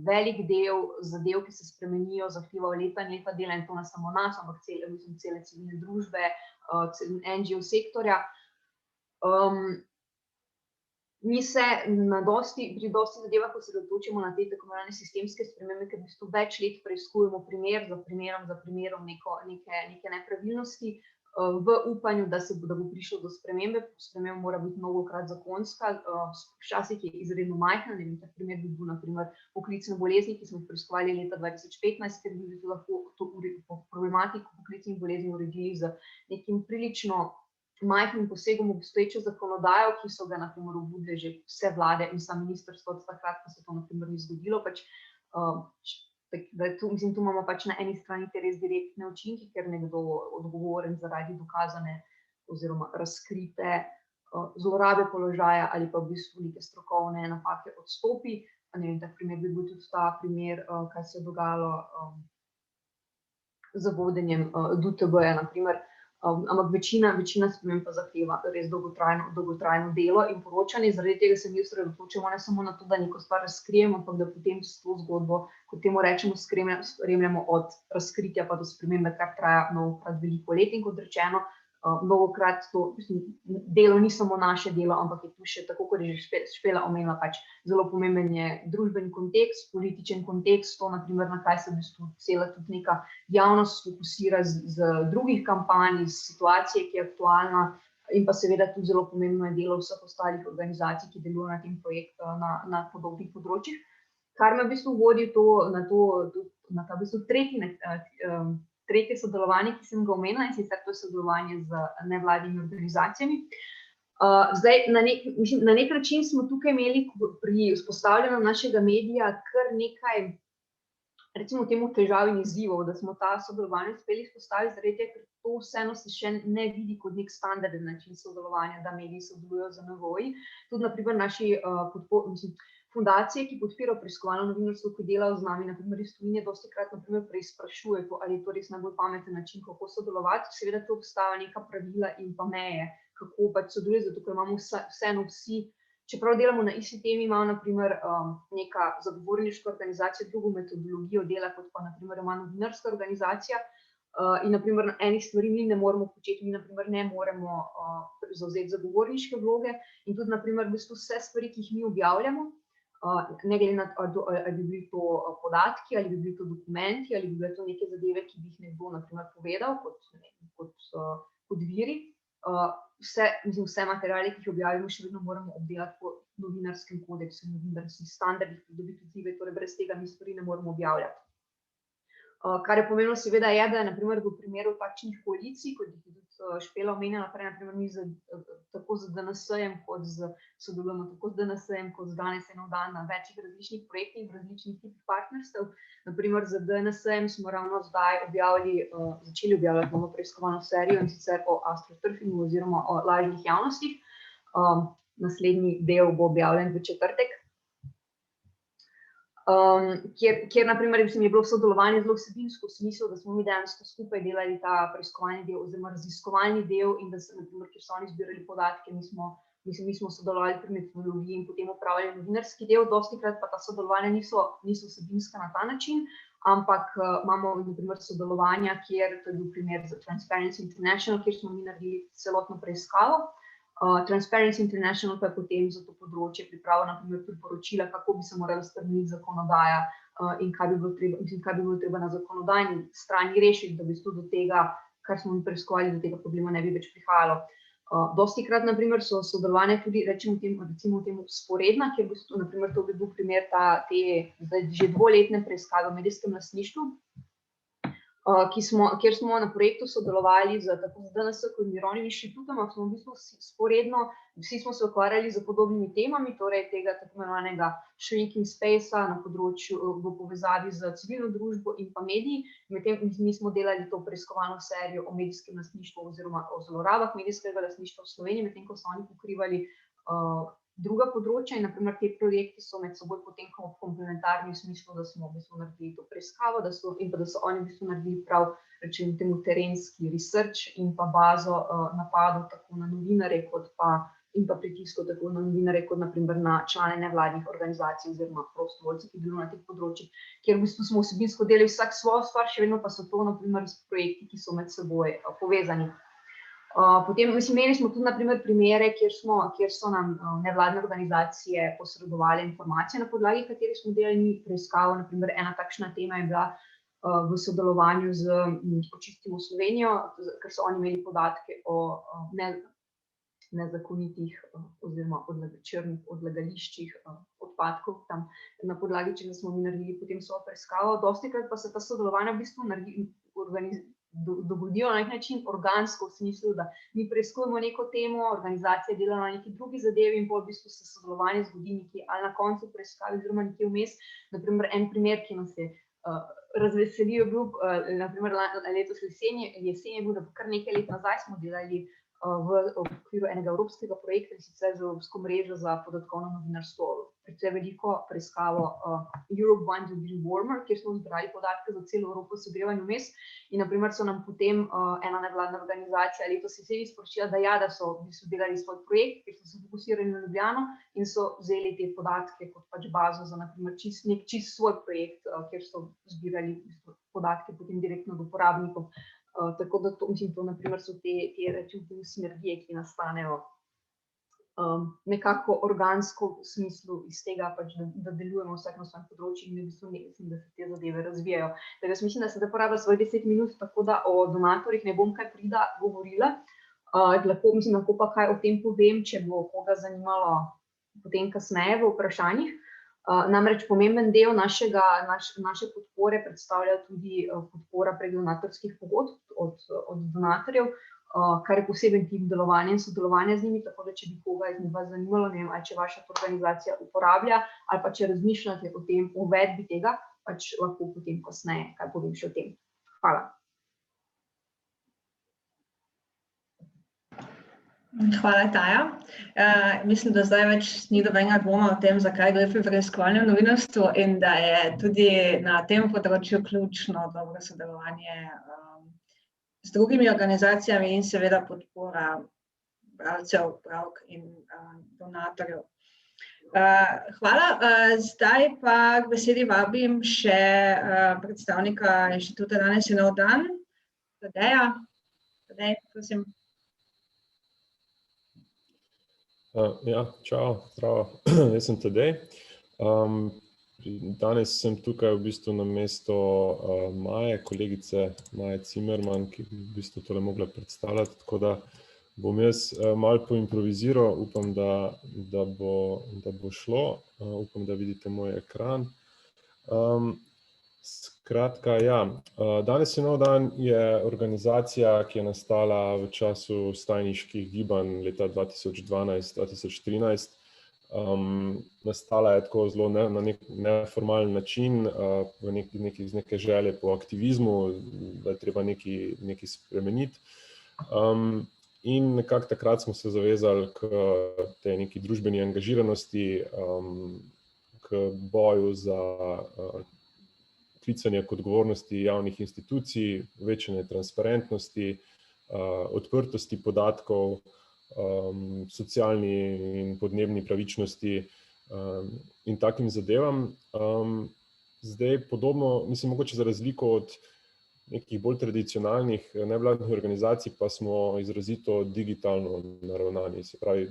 velik del zadev, ki se spremenijo, zahteva leta in leta dela in to ne samo nas, ampak cele civilne družbe, NGO sektorja. Mi se pri dosti zadevah osredotočimo na te tako imenovane sistemske spremembe, ker v bistvu več let preiskujemo primer za primerom neke nepravilnosti, v upanju, da bo prišlo do spremembe. Sprememba mora biti mnogokrat zakonska, včasih je izredno majhna, ne vem, tak primer bi bil na primer poklicne bolezni, ki smo jih preiskovali leta 2015, ker bi lahko to problematiko poklicnih bolezni uredili z nekim prilično majhnim posegom v obstoječo zakonodajo, ki so ga na primer obudile že vse vlade in vsa ministrstva od takrat, pa se to na primer ni zgodilo. Tu imamo pač na eni strani te res direktne učinke, ker nekdo odgovoren zaradi dokazane oziroma razkrite zlorabe položaja ali pa v bistvu neke strokovne napake odstopi. Ne vem, tak primer bi bil tudi ta primer, kaj se je dogajalo z vodenjem DUTB-ja, na primer. Ampak večina sprememb pa zahteva res dolgotrajno delo in poročanje. Zaradi tega se mi osredotočamo ne samo na to, da neko stvar razkrijemo, ampak da potem s to zgodbo, kot temu rečemo, spremljamo od razkritja pa do spremembe, kar traja mnogokrat veliko let. In kot rečeno, mnogokrat to delo ni samo naše delo, ampak je tu še, tako kot je že Špela omenila, pač zelo pomemben je družbeni kontekst, političen kontekst, to na primer, na kaj se v bistvu cela tudi neka javnost fokusira z drugih kampanj, iz situacije, ki je aktualna, in pa seveda tudi zelo pomembno je delo vseh ostalih organizacij, ki delujejo na tem projektu na podobnih področjih. Kar me v bistvu vodi na ta v bistvu tretje sodelovanje, ki sem ga omenila, in sicer to je sodelovanje z nevladnimi organizacijami. Zdaj, na nek način smo tukaj imeli pri vzpostavljanju našega medija kar nekaj, recimo temu, težav in izzivov, da smo ta sodelovanje uspeli vzpostaviti, zaradi tega, ker to vseeno se še ne vidi kot nek standarden način sodelovanja, da mediji sodelujejo z NVO-ji. Tudi na primer naši fundacije, ki podpirajo preiskovalno novinarstvo, ki delajo z nami, na primer iz tujine, dostikrat na primer preizprašujejo, ali je to res najbolj pameten način, kako sodelovati. Seveda tu obstajajo neka pravila in pa meje, kako pač sodeluje, zato ker imamo vseeno vsi, čeprav delamo na isti temi, imamo na primer neka zagovorniška organizacija drugo metodologijo dela, kot pa na primer ima novinarska organizacija. In na primer enih stvari mi ne moremo početi, mi na primer ne moremo zavzeti zagovorniške vloge in tudi na primer v bistvu vse stvari, ki jih mi objavljamo, ne glede na to, ali bi bili to podatki, ali bi bili to dokumenti, ali bi bile to neke zadeve, ki bi jih nekdo na primer povedal kot viri. Vse materiale, ki jih objavimo, še vedno moramo obdelati po novinarskem kodeksu, novinarskih standardih, pridobiti odzive, torej brez tega mi stvari ne moremo objavljati. Kar je pomembno seveda je, da je na primer v primeru takšnih koalicij, kot jih je tudi Špela omenjala, prej na primer mi tako z DNS-jem kot sodelujemo tako z DNS-jem kot z Danes eno dan na večjih različnih projektih, različnih tipih partnerstev. Na primer z DNS-jem smo ravno zdaj začeli objavljati novo preiskovalno serijo, in sicer o astroturfingu oziroma o lažnih javnostih. Naslednji del bo objavljen v četrtek. Kjer na primer je bilo sodelovanje zelo vsebinsko v smislu, da smo mi dejansko skupaj delali ta preiskovalni del oziroma raziskovalni del in da se, na primer, kjer so oni zbirali podatke, mi smo sodelovali pri metodologiji in potem upravljali novinarski del. Dostikrat pa ta sodelovanja niso vsebinska na ta način, ampak imamo na primer sodelovanja, kjer, to je bil primer za Transparency International, kjer smo mi naredili celotno preiskavo. Transparency International pa je potem za to področje pripravil na primer priporočila, kako bi se morala spremeniti zakonodaja in kaj bi bilo treba na zakonodajni strani rešiti, da bi do tega, kar smo mi preiskovali, do tega problema ne bi več prihajalo. Dostikrat, na primer, so sodelovanja tudi, recimo temu sporedna, kjer na primer, to bi bil primer te zdaj že dvoletne preiskave o medijskem lastništvu, kjer smo na projektu sodelovali z tako z DNS kot Mirovnim inštitutom, smo v bistvu sporedno, vsi smo se ukvarjali z podobnimi temami, torej tega tako imenovanega shrinking space-a na področju v povezavi z civilno družbo in pa mediji. Medtem mi smo delali to preiskovalno serijo o medijskem lastništvu oziroma o zlorabah medijskega lastništva v Sloveniji, medtem ko so oni pokrivali druga področja in naprimer te projekti so med seboj potem komplementarni v smislu, da smo v bistvu naredili to preiskavo, da so oni v bistvu naredili prav, rečem temu, terenski research in pa bazo napadov tako na novinarje kot pa in pa pritiskov tako na novinarje kot naprimer na člane nevladnih organizacij oziroma prostovoljcev, ki delujejo na teh področjih, kjer v bistvu smo vsebinsko delali vsak svojo stvar, še vedno pa so to naprimer projekti, ki so med seboj povezani. Potem imeli smo tudi na primer primere, kjer so nam nevladne organizacije posredovali informacije, na podlagi katerih smo delali preiskavo. Na primer, ena takšna tema je bila v sodelovanju z Očistimo Slovenijo, ker so oni imeli podatke o nezakonitih oziroma črnih odlagališčih odpadkov tam, na podlagi čega smo mi naredili potem svojo preiskavo. Dostikrat pa se ta sodelovanja v bistvu dogodijo na nek način organsko, v smislu, da mi preiskujemo neko temo, organizacija dela na neki drugi zadevi in v bistvu se sodelovanje zgodi nekje ali na koncu preiskave oziroma nekje vmes. Naprimer, en primer, ki nas je razveselil, je bil, naprimer, letos jeseni je bil, da kar nekaj let nazaj smo delali v okviru enega evropskega projekta, in sicer z Evropsko mrežo za podatkovno novinarstvo, predvsem veliko preiskavo Europe Wants to Be Warmer, kjer smo zbrali podatke za celo Evropo o segrevanju mest. In naprimer so nam potem ena nevladna organizacija letos jeseni sporočila, da so delali svoj projekt, kjer so se fokusirali na Ljubljano in so vzeli te podatke kot pač bazo za naprimer čist svoj projekt, kjer so zbirali podatke potem direktno od uporabnikov. Tako da to naprimer so te sinergije, ki nastanejo nekako organsko v smislu iz tega, pač, da delujemo vsak na svojem področju in v bistvu mislim, da se te zadeve razvijajo. Tako jaz mislim, da se porabila svoj 10 minut, tako da o donatorjih ne bom kaj prida govorila. Lahko pa kaj o tem povem, če bo koga zanimalo potem kasneje v vprašanjih. Namreč pomemben del naše podpore predstavlja tudi podpora prek donatorskih pogodb od donatorjev, kar je poseben tip delovanja in sodelovanja z njimi, tako da če bi koga iz njih zanimalo, ne vem, ali če vaša organizacija uporablja ali pa če razmišljate o tem uvedbi tega, pač lahko potem kasneje kaj povem še o tem. Hvala. Hvala, Taja. Mislim, da zdaj več ni nobenega dvoma o tem, zakaj gre pri preiskovalnem novinarstvu in da je tudi na tem področju ključno dobro sodelovanje z drugimi organizacijami in seveda podpora bralcev, bralk in donatorjev. Hvala. Zdaj pa k besedi vabim še predstavnika Inštituta Danes je nov dan, Tadeja. Tadej, prosim. Ja, čau, zdravo, jaz sem Tadej. Danes sem tukaj v bistvu namesto Maje, kolegice Maje Cimerman, ki bi v bistvu tole mogla predstavljati, tako da bom jaz malo poimproviziral, upam, da bo šlo, upam, da vidite moj ekran. Skratka, ja, Danes je nov dan je organizacija, ki je nastala v času vstajniških gibanj leta 2012-2013. Nastala je tako zelo na nek neformalen način, iz neke želje po aktivizmu, da je treba nekaj spremeniti. In nekako takrat smo se zavezali k tej neki družbeni angažiranosti, k boju za klicanje k odgovornosti javnih institucij, večanje transparentnosti, odprtosti podatkov, socialni in podnebni pravičnosti in takim zadevam. Zdaj podobno, mislim, mogoče za razliko od nekih bolj tradicionalnih nevladnih organizacij, pa smo izrazito digitalno naravnani, se pravi,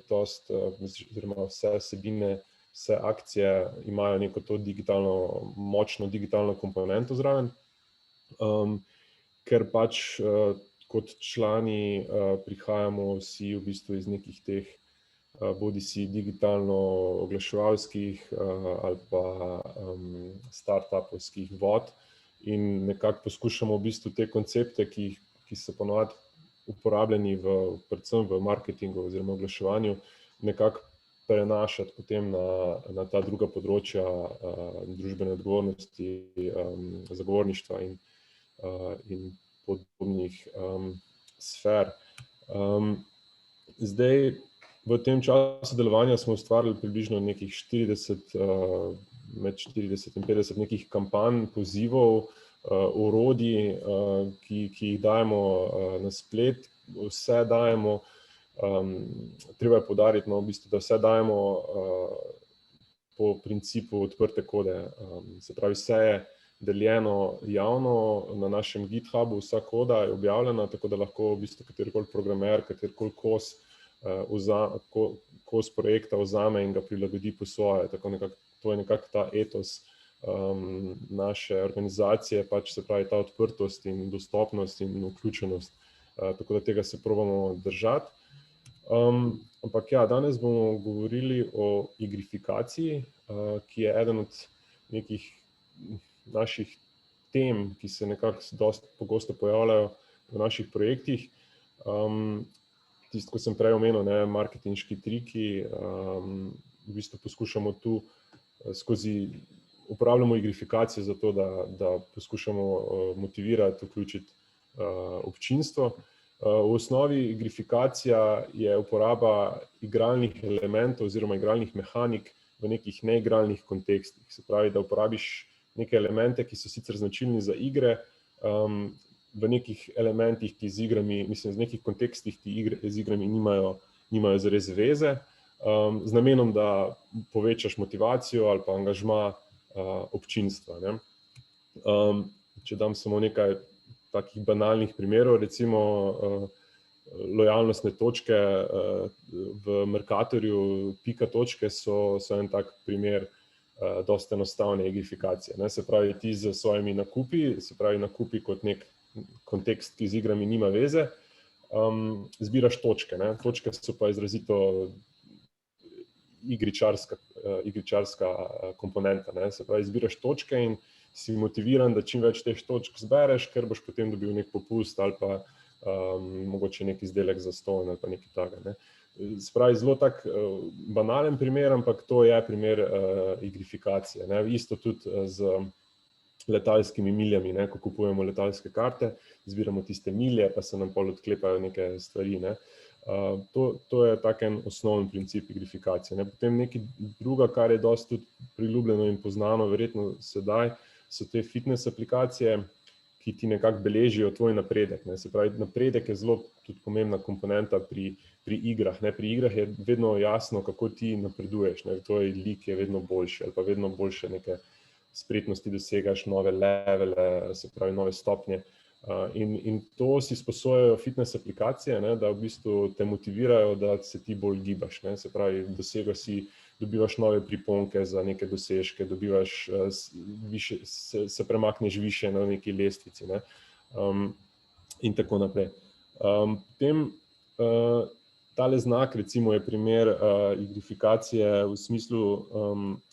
vse vsebine, vse akcije imajo neko to močno digitalno komponento zraven, ker pač kot člani prihajamo vsi v bistvu iz nekih teh bodisi digitalno oglaševalskih ali pa startupovskih vod in nekako poskušamo v bistvu te koncepte, ki so ponovadi uporabljeni predvsem v marketingu oziroma oglaševanju, nekako prenašati potem na ta druga področja družbene odgovornosti, zagovorništva in podobnih sfer. Zdaj, v tem času delovanja smo ustvarili približno nekih 40, med 40 in 50 nekih kampanj, pozivov, orodij, ki jih dajemo na splet, vse dajemo, treba je poudariti, v bistvu, da vse dajemo po principu odprte kode, se pravi, vse je deljeno javno na našem GitHubu, vsa koda je objavljena, tako da lahko v bistvu katerikoli programer, katerikoli kos projekta vzame in ga prilagodi po svoje. To je nekako ta etos naše organizacije, pač se pravi ta odprtost in dostopnost in vključenost, tako da tega se probamo držati. Ampak ja, danes bomo govorili o igrifikaciji, ki je eden od nekih naših tem, ki se nekako dosti pogosto pojavljajo v naših projektih. Tisto, ko sem prej omenil, marketinški triki, v bistvu poskušamo tu uporabljamo igrifikacijo za to, da poskušamo motivirati, vključiti občinstvo. V osnovi igrifikacija je uporaba igralnih elementov oziroma igralnih mehanik v nekih neigralnih kontekstih. Se pravi, da uporabiš neke elemente, ki so sicer značilni za igre, v nekih elementih, ki z igrami, mislim, v nekih kontekstih, ki z igrami nimajo zares veze, z namenom, da povečaš motivacijo ali pa angažma občinstva. Če dam samo nekaj takih banalnih primerov, recimo lojalnostne točke v Mercatorju, pika točke so en tak primer dosti enostavne igrifikacije. Se pravi, ti z svojimi nakupi, se pravi nakupi kot nek kontekst, ki z igrami nima veze, zbiraš točke. Točke so pa izrazito igričarska komponenta. Se pravi, zbiraš točke in si motiviran, da čim več teh točk zbereš, ker boš potem dobil nek popust ali pa mogoče nek izdelek za stonj ali pa nekaj takega. Se pravi, zelo tak banalen primer, ampak to je primer igrifikacije. Isto tudi z letalskimi miljami, ko kupujemo letalske karte, zbiramo tiste milje, pa se nam pol odklepajo neke stvari. To je tak en osnovni princip igrifikacije. Potem nekaj druga, kar je dosti tudi priljubljeno in poznano, verjetno sedaj, so te fitness aplikacije, ki ti nekako beležijo tvoj napredek. Se pravi, napredek je zelo tudi pomembna komponenta pri igrah. Pri igrah je vedno jasno, kako ti napreduješ. Tvoj lik je vedno boljši ali pa vedno boljše neke spretnosti dosegaš, nove levele, se pravi nove stopnje. In to si sposojajo fitness aplikacije, da v bistvu te motivirajo, da se ti bolj gibaš. Se pravi, dobivaš nove priponke za neke dosežke, se premakneš više na neki lestvici, in tako naprej. Potem tale znak recimo je primer igrifikacije v smislu,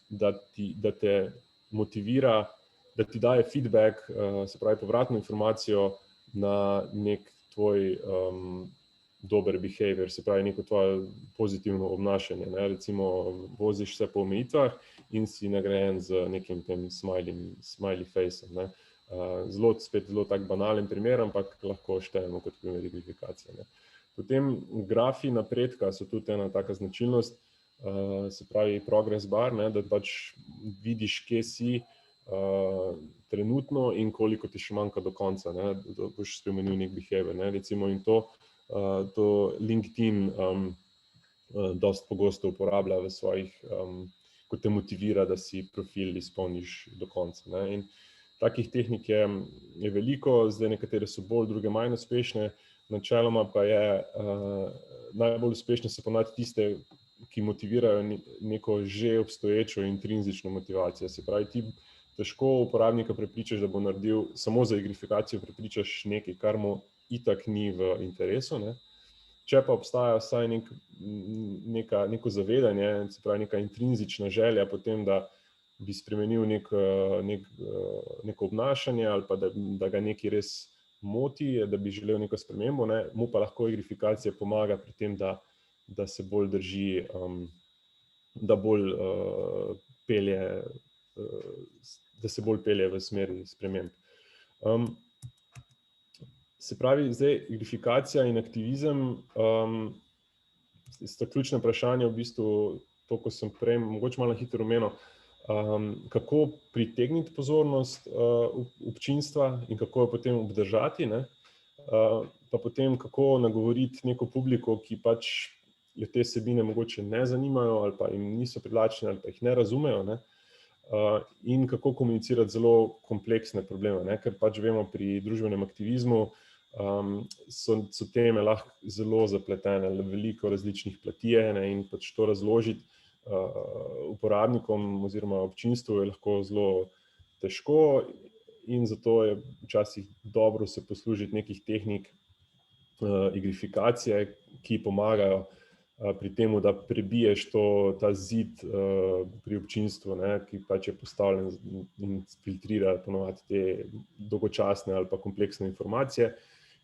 da te motivira, da ti daje feedback, se pravi povratno informacijo na nek tvoj dober behavior, se pravi neko tvoje pozitivno obnašanje. Recimo voziš se po omejitvah in si nagrajen z nekim tem smiley faceom. Zelo tak banalen primer, ampak lahko štejemo kot primer igrifikacije. Potem grafi napredka so tudi ena taka značilnost, se pravi progress bar, da pač vidiš, kje si trenutno in koliko ti še manjka do konca, da boš spremenil nek behavior. Recimo in to LinkedIn dosti pogosto uporablja v svojih, ko te motivira, da si profil izpolniš do konca. In takih tehnik je veliko, zdaj nekatere so bolj, druge manj uspešne, načeloma pa je najbolj uspešne so ponavadi tiste, ki motivirajo neko že obstoječo intrinzično motivacijo. Se pravi, ti težko uporabnika prepričaš, da bo naredil, samo za igrifikacijo prepričaš nekaj, kar mu itak ni v interesu, ne. Če pa obstaja vsaj neko zavedanje, se pravi neka intrinzična želja potem, da bi spremenil neko obnašanje ali pa da ga nekaj res moti, da bi želel neko spremembo, ne, mu pa lahko igrifikacija pomaga pri tem, da se bolj drži, da se bolj pelje v smeri sprememb. Se pravi, zdaj igrifikacija in aktivizem sta ključna vprašanja v bistvu, to, ko sem prej mogoče malo na hitro omenil, kako pritegniti pozornost občinstva in kako jo potem obdržati, ne? Pa potem kako nagovoriti neko publiko, ki pač jo te vsebine mogoče ne zanimajo ali pa jim niso privlačne ali pa jih ne razumejo, ne? In kako komunicirati zelo kompleksne probleme, ne? Ker pač vemo pri družbenem aktivizmu, so teme lahko zelo zapletene, veliko različnih plati je, ne, in pač to razložiti uporabnikom oziroma občinstvu je lahko zelo težko in zato je včasih dobro se poslužiti nekih tehnik igrifikacije, ki pomagajo pri temu, da prebiješ ta zid pri občinstvu, ne, ki pač je postavljen in filtrira ponovadi te dolgočasne ali pa kompleksne informacije.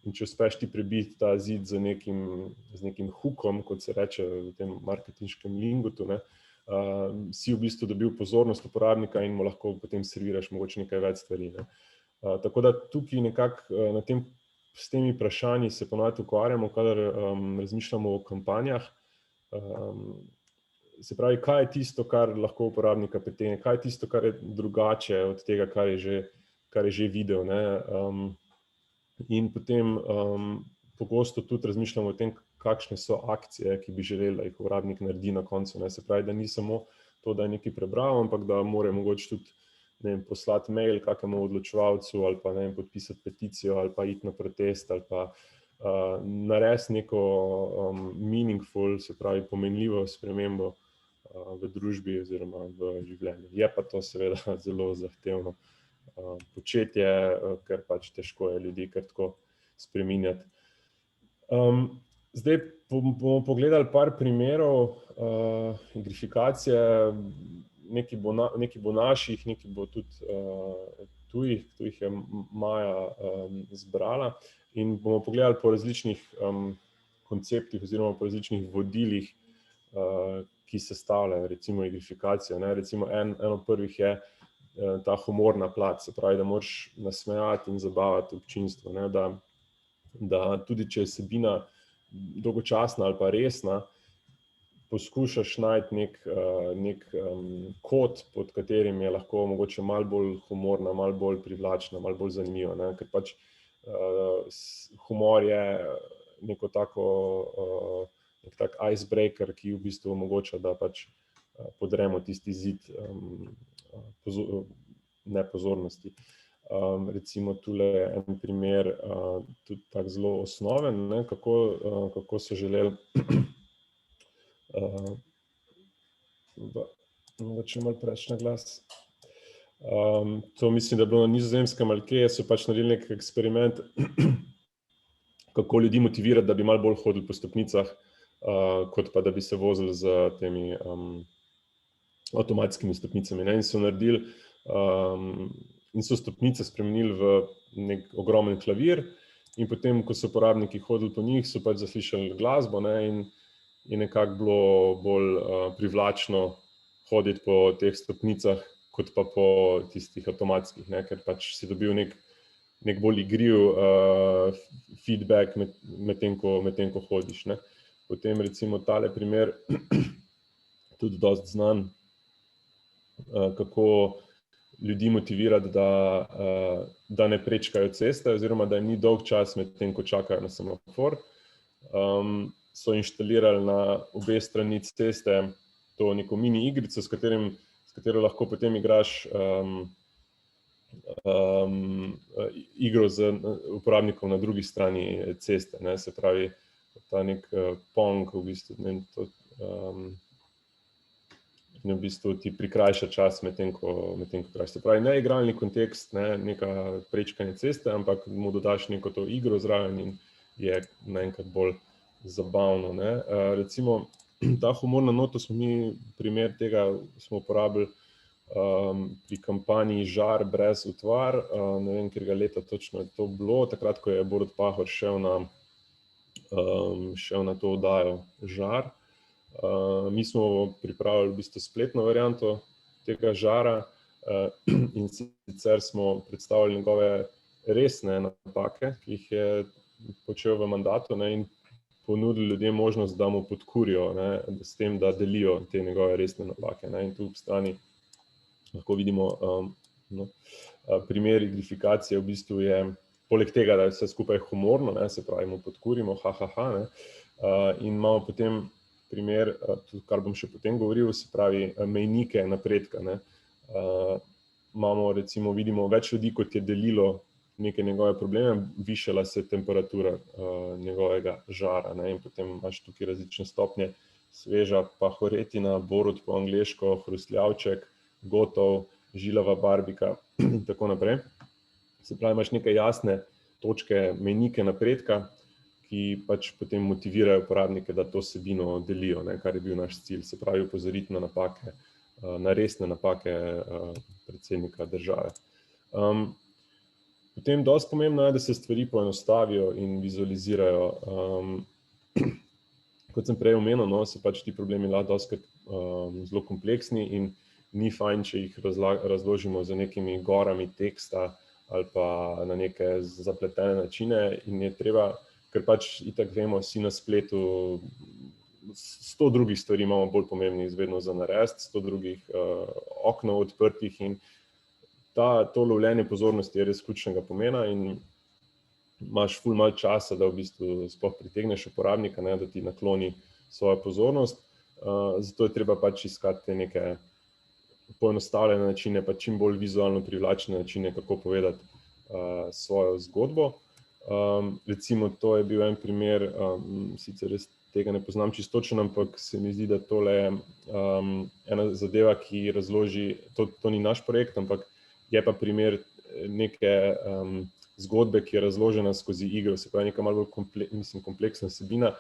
In če uspeš ti prebiti ta zid z nekim hookom, kot se reče v tem marketinškem lingutu, ne, si v bistvu dobil pozornost uporabnika in mu lahko potem serviraš mogoče nekaj več stvari, ne. Tako da tukaj nekako s temi vprašanji se ponovadi ukvarjamo, kadar razmišljamo o kampanjah. Se pravi, kaj je tisto, kar lahko uporabnika pritegne, kaj je tisto, kar je drugače od tega, kar je že videl, ne. In potem pogosto tudi razmišljamo o tem, kakšne so akcije, ki bi želeli, da jih uporabnik naredi na koncu, ne. Se pravi, da ni samo to, da je nekaj prebral, ampak da mora mogoče tudi, ne vem, poslati mail kakemu odločevalcu ali pa, ne vem, podpisati peticijo ali pa iti na protest ali pa narediti neko meaningful, se pravi pomenljivo spremembo v družbi oziroma v življenju. Je pa to seveda zelo zahtevno početje, ker pač težko je ljudi kar tako spreminjati. Zdaj bomo pogledali par primerov igrifikacije, nekaj bo naših, nekaj bo tudi tujih, tu jih je Maja zbrala in bomo pogledali po različnih konceptih oziroma po različnih vodilih, ki sestavljajo recimo igrifikacijo, ne. Recimo eno od prvih je ta humorna plat, se pravi, da moraš nasmejati in zabavati občinstvo, ne, da tudi če je vsebina dolgočasna ali pa resna, poskušaš najti nek kod, pod katerim je lahko mogoče malo bolj humorna, malo bolj privlačna, malo bolj zanimiva, ne, ker pač humor je nek tak icebreaker, ki v bistvu omogoča, da pač podremo tisti zid nepozornosti. Recimo tule en primer, tudi tak zelo osnoven, ne, kako so želeli, mogoče malo preveč na glas. To mislim, da je bilo na Nizozemskem ali kje, so pač naredili nek eksperiment, kako ljudi motivirati, da bi malo bolj hodili po stopnicah, kot pa da bi se vozili z temi avtomatskimi stopnicami, ne, in so naredili in so stopnice spremenili v nek ogromen klavir in potem, ko so uporabniki hodili po njih, so pač zaslišali glasbo, ne, in je nekako bilo bolj privlačno hoditi po teh stopnicah, kot pa po tistih avtomatskih, ne, ker pač si dobil nek bolj igriv feedback medtem ko hodiš, ne. Potem recimo tale primer, tudi dosti znan, kako ljudi motivirati, da ne prečkajo ceste oziroma da jim ni dolg čas medtem, ko čakajo na semafor. So inštalirali na obe strani ceste to neko mini igrico, s katero lahko potem igraš igro z uporabnikom na drugi strani ceste, ne, se pravi ta nek pong v bistvu, ne, to in v bistvu ti prikrajša čas medtem ko krajš. Se pravi, ne igralni kontekst, ne neka prečkanje ceste, ampak mu dodaš neko to igro zraven in je naenkrat bolj zabavno, ne. Recimo, ta humorna nota smo mi, primer tega smo uporabili pri kampanji Žar brez utvar, ne vem, katerega leta točno je to bilo, takrat, ko je Borut Pahor šel na to oddajo Žar. Mi smo pripravili v bistvu spletno varianto tega Žara in sicer smo predstavili njegove resne napake, ki jih je počel v mandatu, ne, in ponudili ljudem možnost, da mu podkurijo, ne, s tem, da delijo te njegove resne napake, ne. In tu ob strani lahko vidimo primer igrifikacije, v bistvu je, poleg tega, da je vse skupaj humorno, ne, se pravi, mu podkurimo, ne, in imamo potem primer, tudi kar bom še potem govoril, se pravi, mejnike napredka, ne. Imamo recimo, vidimo več ljudi, kot je delilo neke njegove probleme, višala se temperatura njegovega žara, ne, in potem imaš tukaj različne stopnje, sveža pahoretina, Borut po angleško, hrustljavček, gotov, žilava barbika in tako naprej. Se pravi, imaš neke jasne točke, mejnike napredka, ki pač potem motivirajo uporabnike, da to vsebino delijo, ne, kar je bil naš cilj, se pravi, opozoriti na napake, na resne napake predsednika države. Potem dosti pomembno je, da se stvari poenostavijo in vizualizirajo. Kot sem prej omenil, no, so pač ti problemi lahko dostikrat zelo kompleksni in ni fajn, če jih razložimo z nekimi gorami teksta ali pa na neke zapletene načine in je treba, ker pač itak vemo, vsi na spletu 100 drugih stvari imamo bolj pomembnih vedno za narediti, 100 drugih oknov odprtih in to lovljenje pozornosti je res ključnega pomena in imaš ful malo časa, da v bistvu sploh pritegneš uporabnika, ne, da ti nakloni svojo pozornost, zato je treba pač iskati neke poenostavljene načine, pa čim bolj vizualno privlačne načine, kako povedati svojo zgodbo. Recimo, to je bil en primer, sicer res tega ne poznam čisto točno, ampak se mi zdi, da tole je ena zadeva, ki razloži, to ni naš projekt, ampak je pa primer neke zgodbe, ki je razložena skozi igro, se pravi neka malo bolj kompleksna vsebina,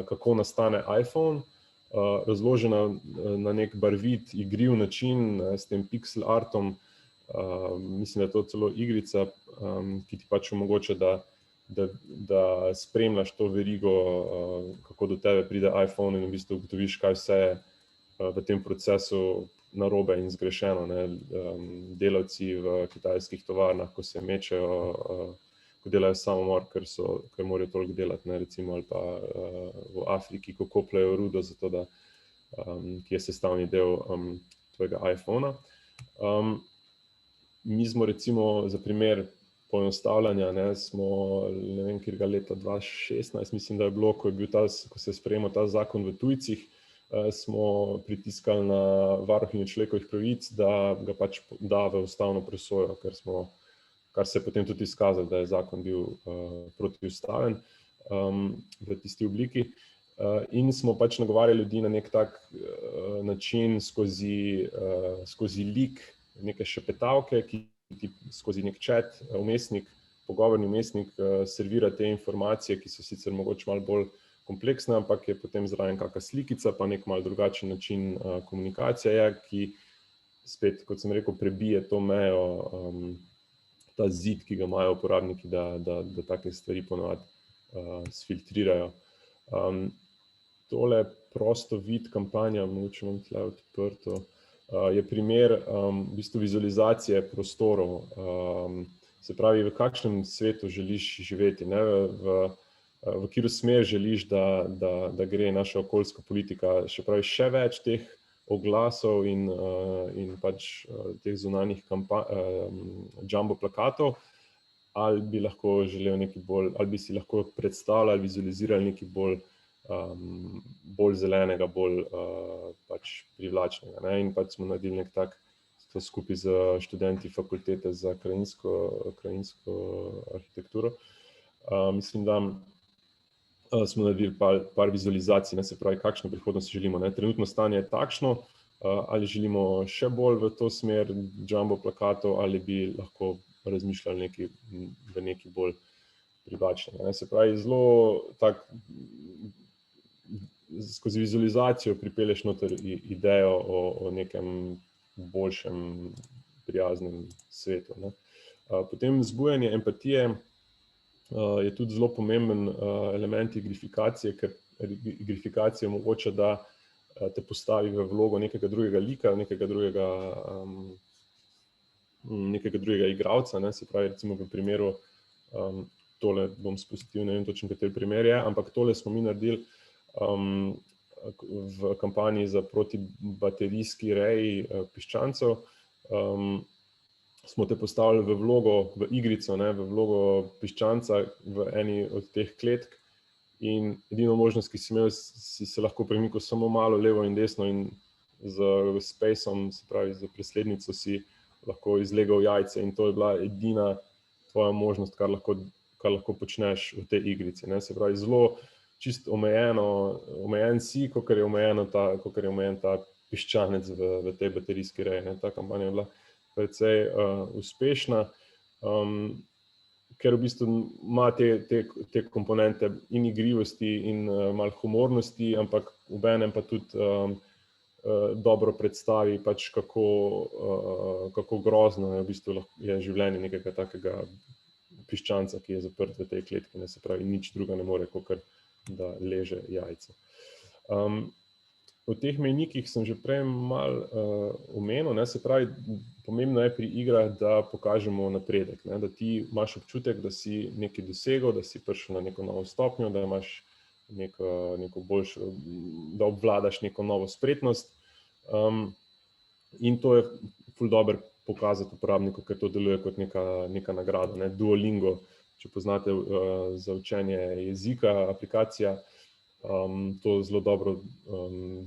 kako nastane iPhone, razložena na nek barvit, igriv način, s tem pixel artom, mislim, da je to celo igrica, ki ti pač omogoča, da spremljaš to verigo, kako do tebe pride iPhone in v bistvu ugotoviš, kaj vse je v tem procesu narobe in zgrešeno, ne. Delavci v kitajskih tovarnah, ko se mečejo, ko delajo samomor, ker morajo toliko delati, ne, recimo, ali pa v Afriki, ko kopljejo rudo, zato da, ki je sestavni del tvojega iPhona. Mi smo recimo za primer poenostavljanja, ne, smo, ne vem, katerega leta 2016, mislim, da je bilo, ko se je sprejemal ta zakon v tujcih, smo pritiskali na varuhinjo človekovih pravic, da ga pač da v ustavno presojo, kar se je potem tudi izkazalo, da je zakon bil protiustaven v tisti obliki. In smo pač nagovarjali ljudi na nek tak način skozi lik, neke šepetavke, ki ti skozi nek chat, vmesnik, pogovorni vmesnik servira te informacije, ki so sicer mogoče malo bolj kompleksna, ampak je potem zraven kakšna slikica, pa nek malo drugačen način komunikacije je, ki spet, kot sem rekel, prebije to mejo, ta zid, ki ga imajo uporabniki, da take stvari ponavadi sfiltrirajo. Tole prosto vid kampanja, mogoče imam tle odprto, je primer v bistvu vizualizacije prostorov. Se pravi, v kakšnem svetu želiš živeti, ne, v katero smer želiš, da gre naša okoljska politika, še pravi še več teh oglasov in pač teh zunanjih jumbo plakatov, ali bi lahko želel nekaj bolj, ali bi si lahko predstavljali, vizualizirali nekaj bolj zelenega, bolj pač privlačnega, ne, in pač smo naredili nek tak, to skupaj z študenti fakultete za krajinsko arhitekturo. Mislim, da smo naredili par vizualizacij, ne, se pravi, kakšno prihodnost želimo, ne. Trenutno stanje je takšno, ali želimo še bolj v to smer jumbo plakatov ali bi lahko razmišljali v neki bolj privlačnega. Se pravi, zelo tak, skozi vizualizacijo pripelješ noter idejo o nekem boljšem, prijaznem svetu. Potem zbujanje empatije je tudi zelo pomemben element igrifikacije, ker igrifikacija omogoča, da te postavi v vlogo nekega drugega lika, nekega drugega igralca. Se pravi, recimo v primeru, tole bom spustil, ne vem točno, kateri primer je, ampak tole smo mi naredili v kampanji za protibaterijski reji piščancev. Smo te postavili v vlogo, v igrico, v vlogo piščanca v eni od teh kletk in edino možnost, ki si imel, si se lahko premikal samo malo levo in desno in z spaceom, se pravi z preslednico, si lahko izlegal jajce in to je bila edina tvoja možnost, kar lahko počneš v tej igrici. Se pravi, zelo čist omejen si, kakor je omejen ta piščanec v tej baterijski reji. Ta kampanja je bila precej uspešna, ker v bistvu ima te komponente in igrivosti in malo humornosti, ampak obenem pa tudi dobro predstavi, pač kako grozno je v bistvu je življenje nekega takega piščanca, ki je zaprt v tej kletki. Se pravi, nič druga ne more, kakor da leže jajce. O teh mejnikih sem že prej malo omenil, se pravi, pomembno je pri igrah, da pokažemo napredek, da ti imaš občutek, da si nekaj dosegel, da si prišel na neko novo stopnjo, da imaš neko boljšo, da obvladaš neko novo spretnost. In to je ful dobro pokazati uporabniku, ker to deluje kot neka nagrada. Duolingo, če poznate za učenje jezika, aplikacija, to zelo dobro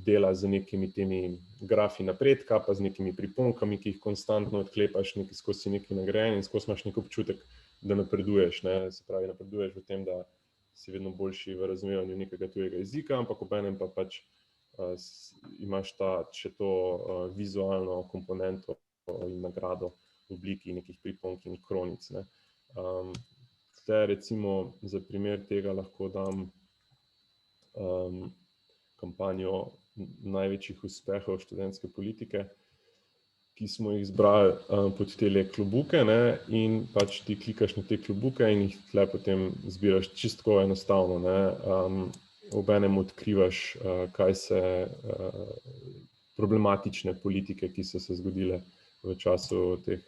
dela z nekimi temi grafi napredka, pa z nekimi priponkami, ki jih konstantno odklepaš, skozi si nekaj nagrajen in skozi imaš nek občutek, da napreduješ. Se pravi, napreduješ v tem, da si vedno boljši v razumevanju nekega tujega jezika, ampak obenem pa pač imaš še to vizualno komponento in nagrado v obliki nekih priponk in kronic. Recimo za primer tega lahko dam kampanjo največjih uspehov študentske politike, ki smo jih zbrali pod tele klobuke, in pač ti klikaš na te klobuke in jih tle potem zbiraš čisto enostavno. Obenem odkrivaš, kaj se problematične politike, ki so se zgodile v času teh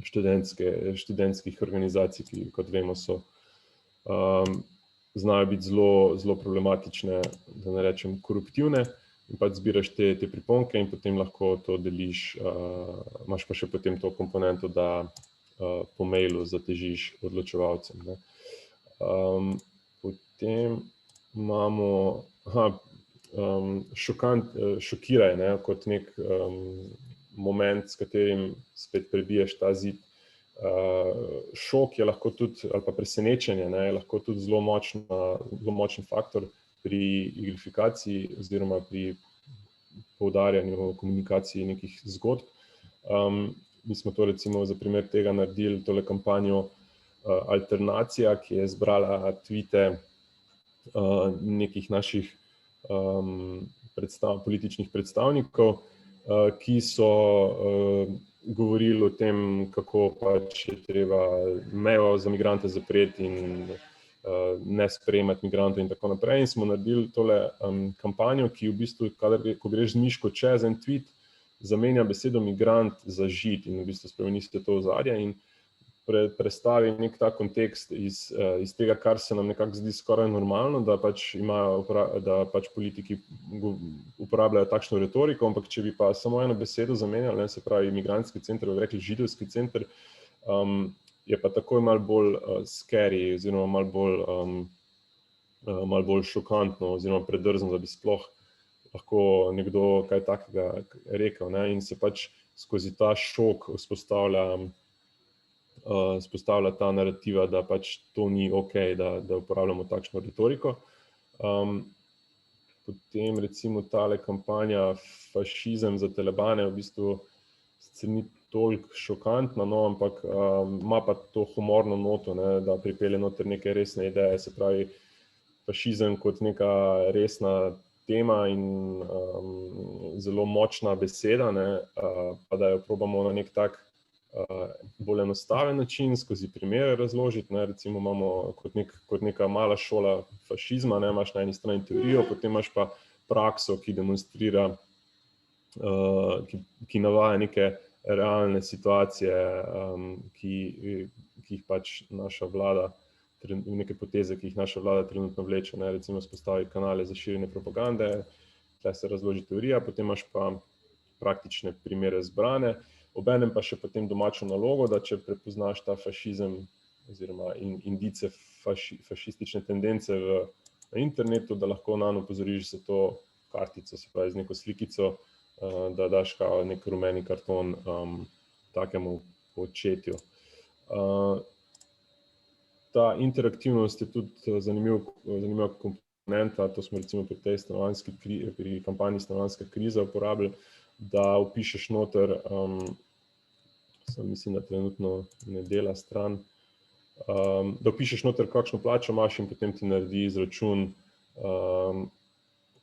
študentskih organizacij, ki, kot vemo, znajo biti zelo problematične, da ne rečem koruptivne, in pač zbiraš te priponke in potem lahko to deliš, imaš pa še potem to komponento, da po mailu zatežiš odločevalcem. Potem imamo šokiraj, kot nek moment, s katerim spet prebiješ ta zid. Šok je lahko tudi, ali pa presenečenje, je lahko tudi zelo močen faktor pri igrifikaciji oziroma pri poudarjanju komunikaciji nekih zgodb. Mi smo to recimo za primer tega naredili tole kampanjo Alternacija, ki je zbrala tvite nekih naših političnih predstavnikov, ki so govorili o tem, kako pač je treba mejo za migrante zapreti in ne sprejemati migrantov in tako naprej. In smo naredili tole kampanjo, ki v bistvu, ko greš z miško čez en tweet, zamenja besedo migrant za žid in v bistvu spremeni se to ozadje in predstavi nek ta kontekst iz tega, kar se nam nekako zdi skoraj normalno, da pač politiki uporabljajo takšno retoriko, ampak če bi pa samo eno besedo zamenjali, se pravi migrantski center, bi rekli židovski center, je pa takoj malo bolj scary oziroma malo bolj šokantno oziroma predrzno, da bi sploh lahko nekdo kaj takega rekel. In se pač skozi ta šok vzpostavlja ta narativa, da pač to ni okej, da uporabljamo takšno retoriko. potem recimo tale kampanja Fašizem za Talibane v bistvu sicer ni toliko šokantna, no, ampak ima pa to humorno noto, ne, da pripelje noter neke resne ideje, se pravi fašizem kot neka resna tema in zelo močna beseda, ne, pa da jo probamo na nek tak bolj enostaven način skozi primere razložiti, ne, recimo imamo kot neka mala šola fašizma, ne, imaš na eni strani teorijo, potem imaš pa prakso, ki demonstrira, ki navaja neke realne situacije, ki jih pač naša vlada, neke poteze, ki jih naša vlada trenutno vleče, ne, recimo vzpostavi kanale za širjenje propagande, tukaj se razloži teorija, potem imaš pa praktične primere zbrane, obenem pa še potem domačo nalogo, da če prepoznaš ta fašizem oziroma indice fašistične tendence na internetu, da lahko nanj opozoriš za to kartico, se pravi z neko slikico, da daš nek rumeni karton takemu početju. Ta interaktivnost je tudi zanimiva komponenta, to smo recimo pri kampanji Stanovanjska kriza uporabili, da vpišeš noter, mislim, da trenutno ne dela stran, da vpišeš noter, kakšno plačo imaš in potem ti naredi izračun,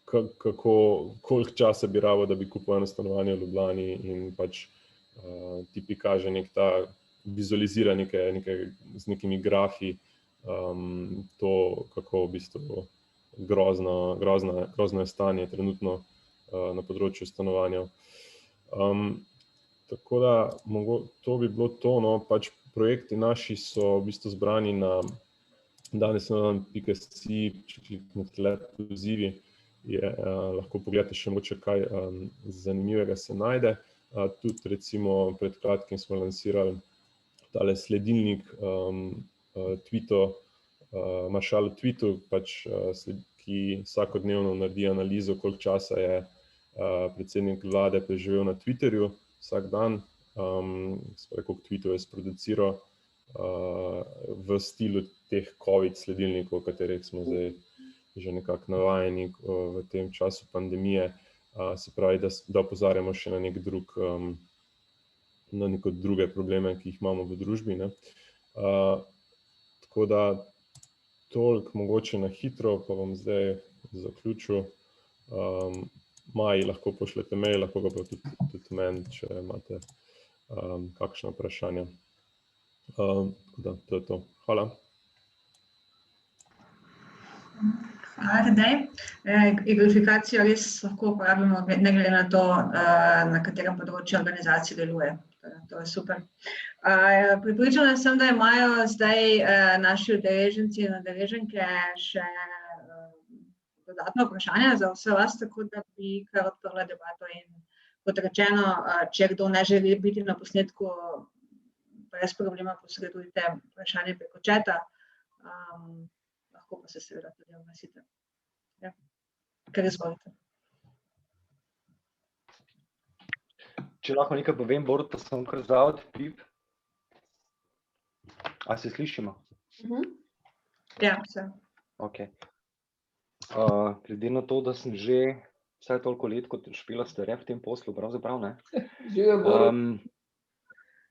koliko časa bi rabil, da bi kupil eno stanovanje v Ljubljani in pač ti prikaže nek ta, vizualizira z nekimi grafi to, kako v bistvu grozno je stanje trenutno na področju stanovanja. Tako da to bi bilo to, no, pač projekti naši so v bistvu zbrani na danesnadan.si, če kliknete le pozivi, lahko pogledate še mogoče kaj zanimivega se najde. Tudi recimo pred kratkim smo lansirali tale sledilnik Maršalu Twitu, pač, ki vsakodnevno naredi analizo, koliko časa je predsednik vlade preživel na Twitterju vsak dan, koliko tweetov je sproduciral v stilu teh COVID sledilnikov, katerih smo zdaj že nekako navajeni v tem času pandemije, se pravi, da opozarjamo še na neke druge probleme, ki jih imamo v družbi, ne. Tako da toliko mogoče na hitro, pa bom zdaj zaključil. Maji lahko pošljete mail, lahko ga pa tudi meni, če imate kakšna vprašanja. Tako da, to je to. Hvala. Hvala, Tadej. Igrifikacijo res lahko uporabimo, ne glede na to, na katerem področju organizacije deluje. To je super. Pripričana sem, da imajo zdaj naši udeleženci in udeleženke še dodatna vprašanja za vse vas, tako da bi kar odprla debato in kot rečeno, če kdo ne želi biti na posnetku, brez problema posredujte vprašanje preko čata. Lahko pa se seveda tudi oglasite. Ja, kar izvolite. Če lahko nekaj povem, Borut, pa sem kar zavod, Pip. A se slišimo? Ja, vse. Ok. Glede na to, da sem že vsaj toliko let kot Špela Stare v tem poslu, pravzaprav, ne? Živjo, Borut.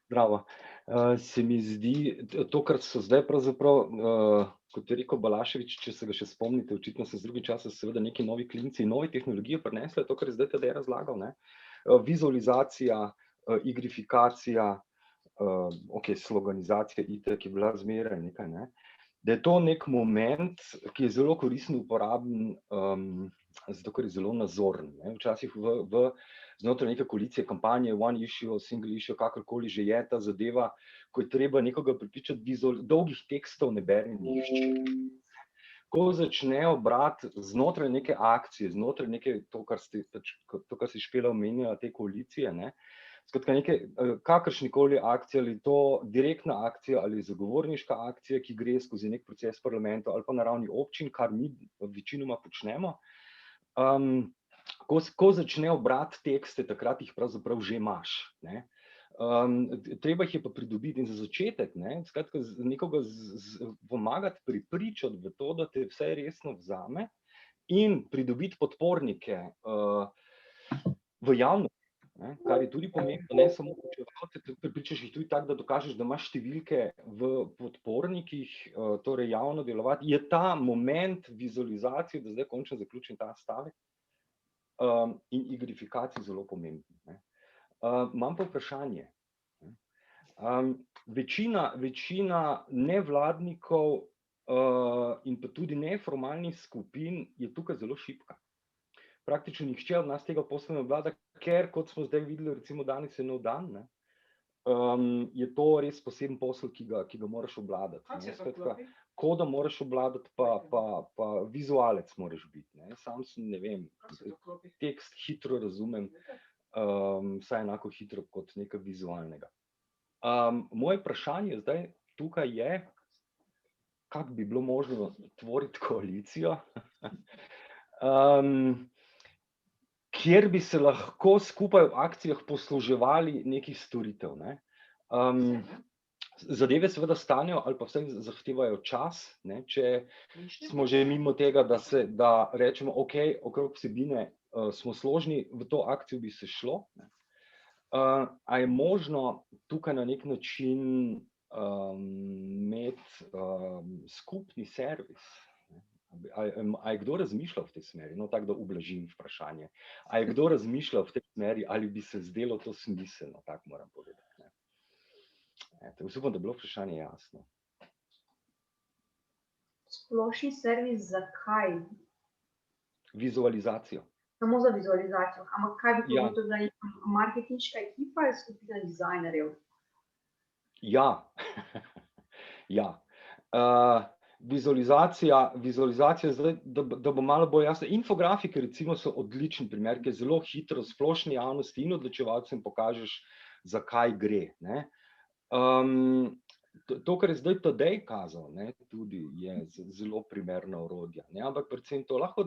Bravo. Se mi zdi, to, kar so zdaj pravzaprav, kot je rekel Balašević, če se ga še spomnite, očitno se z drugim časom seveda neki novi klinci in nove tehnologije prinesle, to, kar je zdaj Tadej razlagal, ne? Vizualizacija, igrifikacija, sloganizacija itak je bila zmeraj nekaj, ne? Da je to nek moment, ki je zelo koristen, uporaben, zato ker je zelo nazoren, ne? Včasih znotraj neke koalicije, kampanje, one issue, single issue, kakorkoli že je ta zadeva, ko je treba nekoga prepričati, dolgih tekstov ne bere nihče. Ko začnejo brati znotraj neke akcije, znotraj neke, to, kar si Špela omenjala, te koalicije, ne, skratka neke kakršnikoli akcije, ali to direktna akcija ali zagovorniška akcija, ki gre skozi nek proces parlamenta ali pa na ravni občin, kar mi večinoma počnemo, ko začnejo brati tekste, takrat jih pravzaprav že imaš, ne. Treba jih je pa pridobiti in za začetek, ne, skratka nekoga pomagati prepričati v to, da te vse resno vzame in pridobiti podpornike v javnosti, kar je tudi pomembno, ne samo poučevalce, prepričaš jih tudi tako, da dokažeš, da imaš številke v podpornikih, torej javno delovati, je ta moment vizualizacije, da zdaj končno zaključim ta stavek, in igrifikacije zelo pomembno. Imam pa vprašanje. Večina nevladnikov in pa tudi neformalnih skupin je tukaj zelo šibka. Praktično nihče od nas tega posla ne obvlada, ker, kot smo zdaj videli, recimo danes je nov dan, je to res poseben posel, ki ga moraš obvladati. Koda moraš obvladati, pa vizualec moraš biti. Sam sem, ne vem, tekst hitro razumem, vsaj enako hitro kot nekaj vizualnega. Moje vprašanje zdaj tukaj je, kako bi bilo možno tvoriti koalicijo, kjer bi se lahko skupaj v akcijah posluževali nekih storitev. Zadeve seveda stanejo ali pa vsaj zahtevajo čas, če smo že mimo tega, da rečemo, ok, okrog vsebine smo složni, v to akcijo bi se šlo. A je možno tukaj na nek način imeti skupni servis? A je kdo razmišljal v tej smeri? No, tako da ublažim vprašanje. A je kdo razmišljal v tej smeri, ali bi se zdelo to smiselno? Tako moram povedati. Upam, da je bilo vprašanje jasno. Splošni servis za kaj? Vizualizacijo. Samo za vizualizacijo. Ampak kaj bi to bilo, da je marketinška ekipa ali skupina dizajnerjev? Ja. Ja. Vizualizacija zdaj, da bo malo bolj jasno. Infografike recimo so odličen primer, ki zelo hitro splošni javnosti in odločevalcem pokažeš, za kaj gre. To, kar je zdaj Tadej kazal, tudi je zelo primerna orodja. Ampak predvsem to, lahko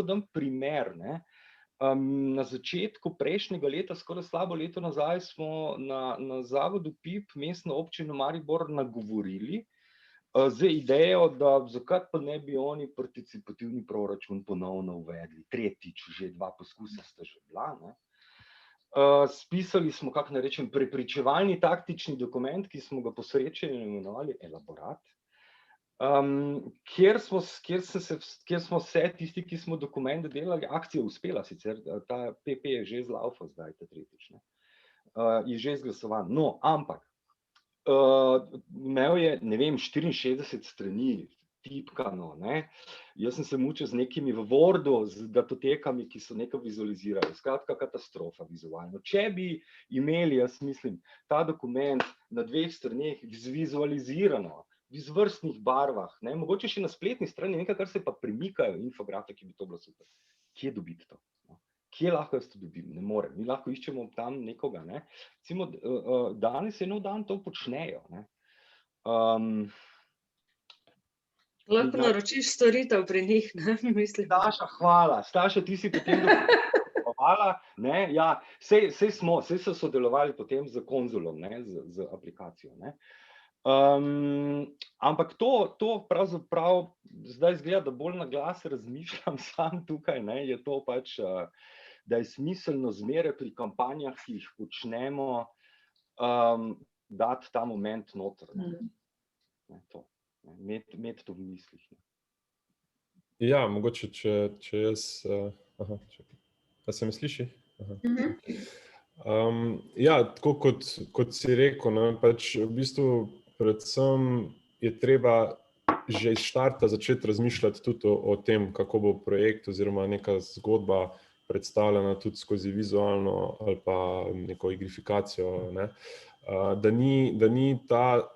dam primer. Na začetku prejšnjega leta, skoraj slabo leto nazaj, smo na zavodu PIP Mestno občino Maribor nagovorili z idejo, da zakaj pa ne bi oni participativni proračun ponovno uvedli. Tretjič, že 2 poskusa sta že bila. Spisali smo, kako naj rečem, prepričevalni taktični dokument, ki smo ga po srečanju imenovali elaborat, kjer smo se, tisti, ki smo dokument delali, akcija uspela sicer, ta PP je že zlaufal zdaj, ta tretjič, je že izglasovan. No, ampak imel je, ne vem, 64 strani tipkano, Jaz sem se mučil z nekimi v Wordu, z datotekami, ki so nekaj vizulizirali. Skratka, katastrofa vizualno. Če bi imeli, jaz mislim, ta dokument na 2 straneh vizualizirano, v izvrstnih barvah, mogoče še na spletni strani, nekaj, kar se pa premikajo infografiki, bi to bilo super. Kje dobiti to? Kje lahko jaz to dobim? Ne morem. Mi lahko iščemo tam nekoga. Recimo, danes je nov dan, to počnejo. Lahko naročiš storitev pri njih, mislim. Staša, hvala. Staša, ti si potem hvala. Ja, sej so sodelovali potem z Konzulom, z aplikacijo. Ampak to pravzaprav zdaj izgleda, da bolj na glas razmišljam sam tukaj, je to pač, da je smiselno zmeraj pri kampanjah, ki jih počnemo, dati ta moment noter. Imeti to v mislih. Ja, mogoče, če jaz... A se me sliši? Ja, tako kot si rekel, pač v bistvu predvsem je treba že iz štarta začeti razmišljati tudi o tem, kako bo projekt oziroma neka zgodba predstavljena tudi skozi vizualno ali pa neko igrifikacijo, da ni ta,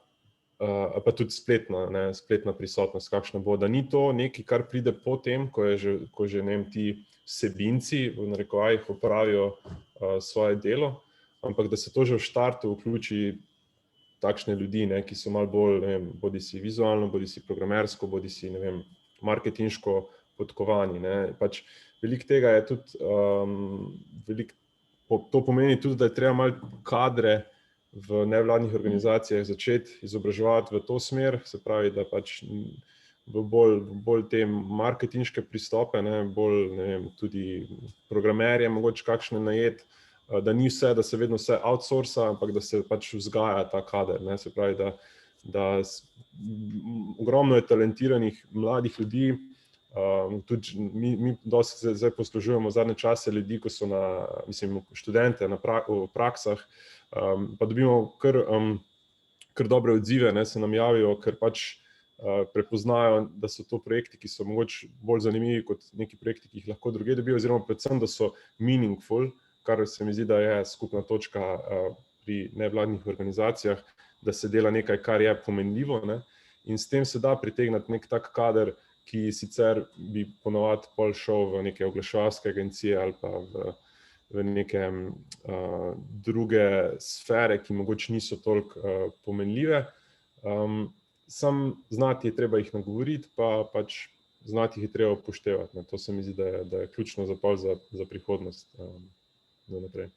pa tudi spletna prisotnost, kakšna bo, da ni to nekaj, kar pride potem, ko že ne vem, ti vsebinci v narekovajih opravijo svoje delo, ampak da se to že v štartu vključi takšne ljudi, ki so malo bolj, ne vem, bodisi vizualno, bodisi programersko, bodisi, ne vem, marketinško podkovani. Pač veliko tega je tudi, to pomeni tudi, da je treba malo kadre v nevladnih organizacijah začeti izobraževati v to smer, se pravi, da pač v bolj te marketinške pristope, ne, bolj, ne vem, tudi programerje, mogoče kakšne najeti, da ni vse, da se vedno vse outsourca, ampak da se pač vzgaja ta kader, ne, se pravi, da ogromno je talentiranih mladih ljudi, tudi mi dosti zdaj poslužujemo zadnje čase ljudi, ko so študente v praksah, pa dobimo kar dobre odzive, ne, se nam javijo, ker pač prepoznajo, da so to projekti, ki so mogoče bolj zanimivi kot neki projekti, ki jih lahko drugje dobijo, oziroma predvsem, da so meaningful, kar se mi zdi, da je skupna točka pri nevladnih organizacijah, da se dela nekaj, kar je pomenljivo, ne, in s tem se da pritegniti nek tak kader, ki sicer bi ponavadi pol šel v neke oglaševalske agencije ali pa v neke druge sfere, ki mogoče niso toliko pomenljive. Sam znati je treba jih nagovoriti, pa pač znati jih je treba upoštevati. Ne. To se mi zdi, da je ključno za prihodnost naprej.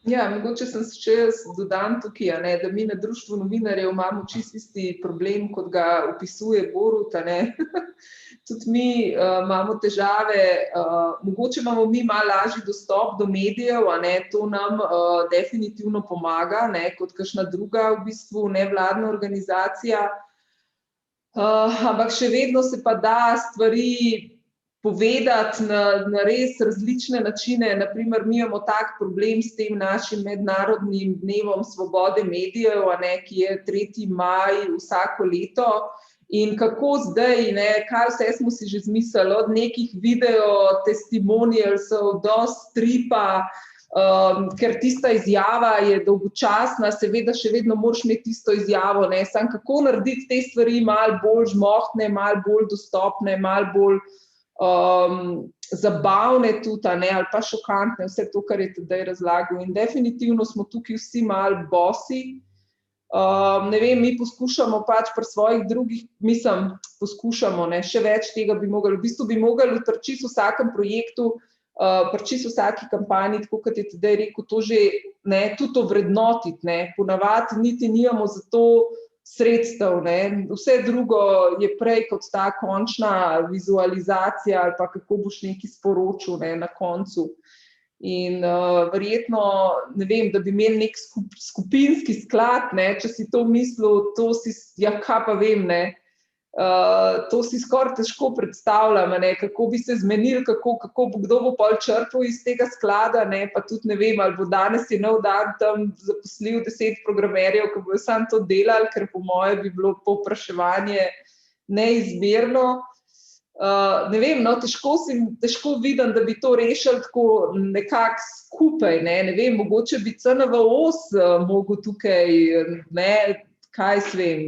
Ja, mogoče sem še dodam tukaj, ne, da mi na Društvu novinarjev imamo čisto isti problem, kot ga opisuje Borut, ne. Tudi mi imamo težave, mogoče imamo mi malo lažji dostop do medijev, a ne, to nam definitivno pomaga, ne, kot kakšna druga v bistvu nevladna organizacija, ampak še vedno se pa da stvari povedati na res različne načine. Naprimer, mi imamo tak problem s tem našim mednarodnim dnevom svobode medijev, a ne, ki je 3. maj vsako leto. In kako zdaj, ne, kaj vse smo si že zmislili, od nekih video testimonialsov do stripa, ker tista izjava je dolgočasna, seveda še vedno moraš imeti tisto izjavo, ne, samo kako narediti te stvari malo bolj žmohtne, malo bolj dostopne, malo bolj zabavne tudi, ne, ali pa šokantne, vse to, kar je Tadej razlagal. In definitivno smo tukaj vsi malo bosi. Ne vem, mi poskušamo pač pri svojih drugih, poskušamo, ne, še več tega bi mogli, v bistvu bi mogli v čisto vsakem projektu, pri čisto vsaki kampanji, tako kot je Tadej rekel, to že, ne, tudi ovrednotiti, ne, ponavadi niti nimamo za to sredstev, ne, vse drugo je prej kot ta končna vizualizacija ali pa kako boš nekaj sporočil, ne, na koncu. In verjetno, ne vem, da bi imeli nek skupinski sklad, ne, če si to mislil, to si, ja, kaj pa vem, ne, to si skoraj težko predstavljam, ne, kako bi se zmenili, kdo bo pol črpal iz tega sklada, ne, pa tudi ne vem, ali bo danes je nov dan tam zaposlil 10 programerjev, ki bojo samo to delali, ker po moje bi bilo povpraševanje neizmerno. Ne vem, no, težko vidim, da bi to rešili tako nekako skupaj, ne vem, mogoče bi CNVOS mogel tukaj, ne, kaj s vem,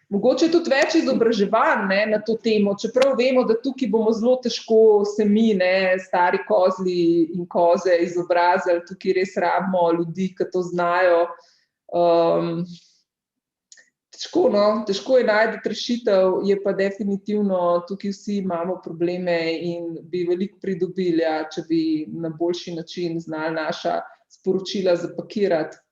mogoče tudi več izobraževanj, ne, na to temo, čeprav vemo, da tukaj bomo zelo težko se mi, ne, stari kozli in koze izobrazili, tukaj res rabimo ljudi, ki to znajo. Težko, no, težko je najti rešitev, je pa definitivno tukaj vsi imamo probleme in bi veliko pridobili, ja, če bi na boljši način znali naša sporočila zapakirati.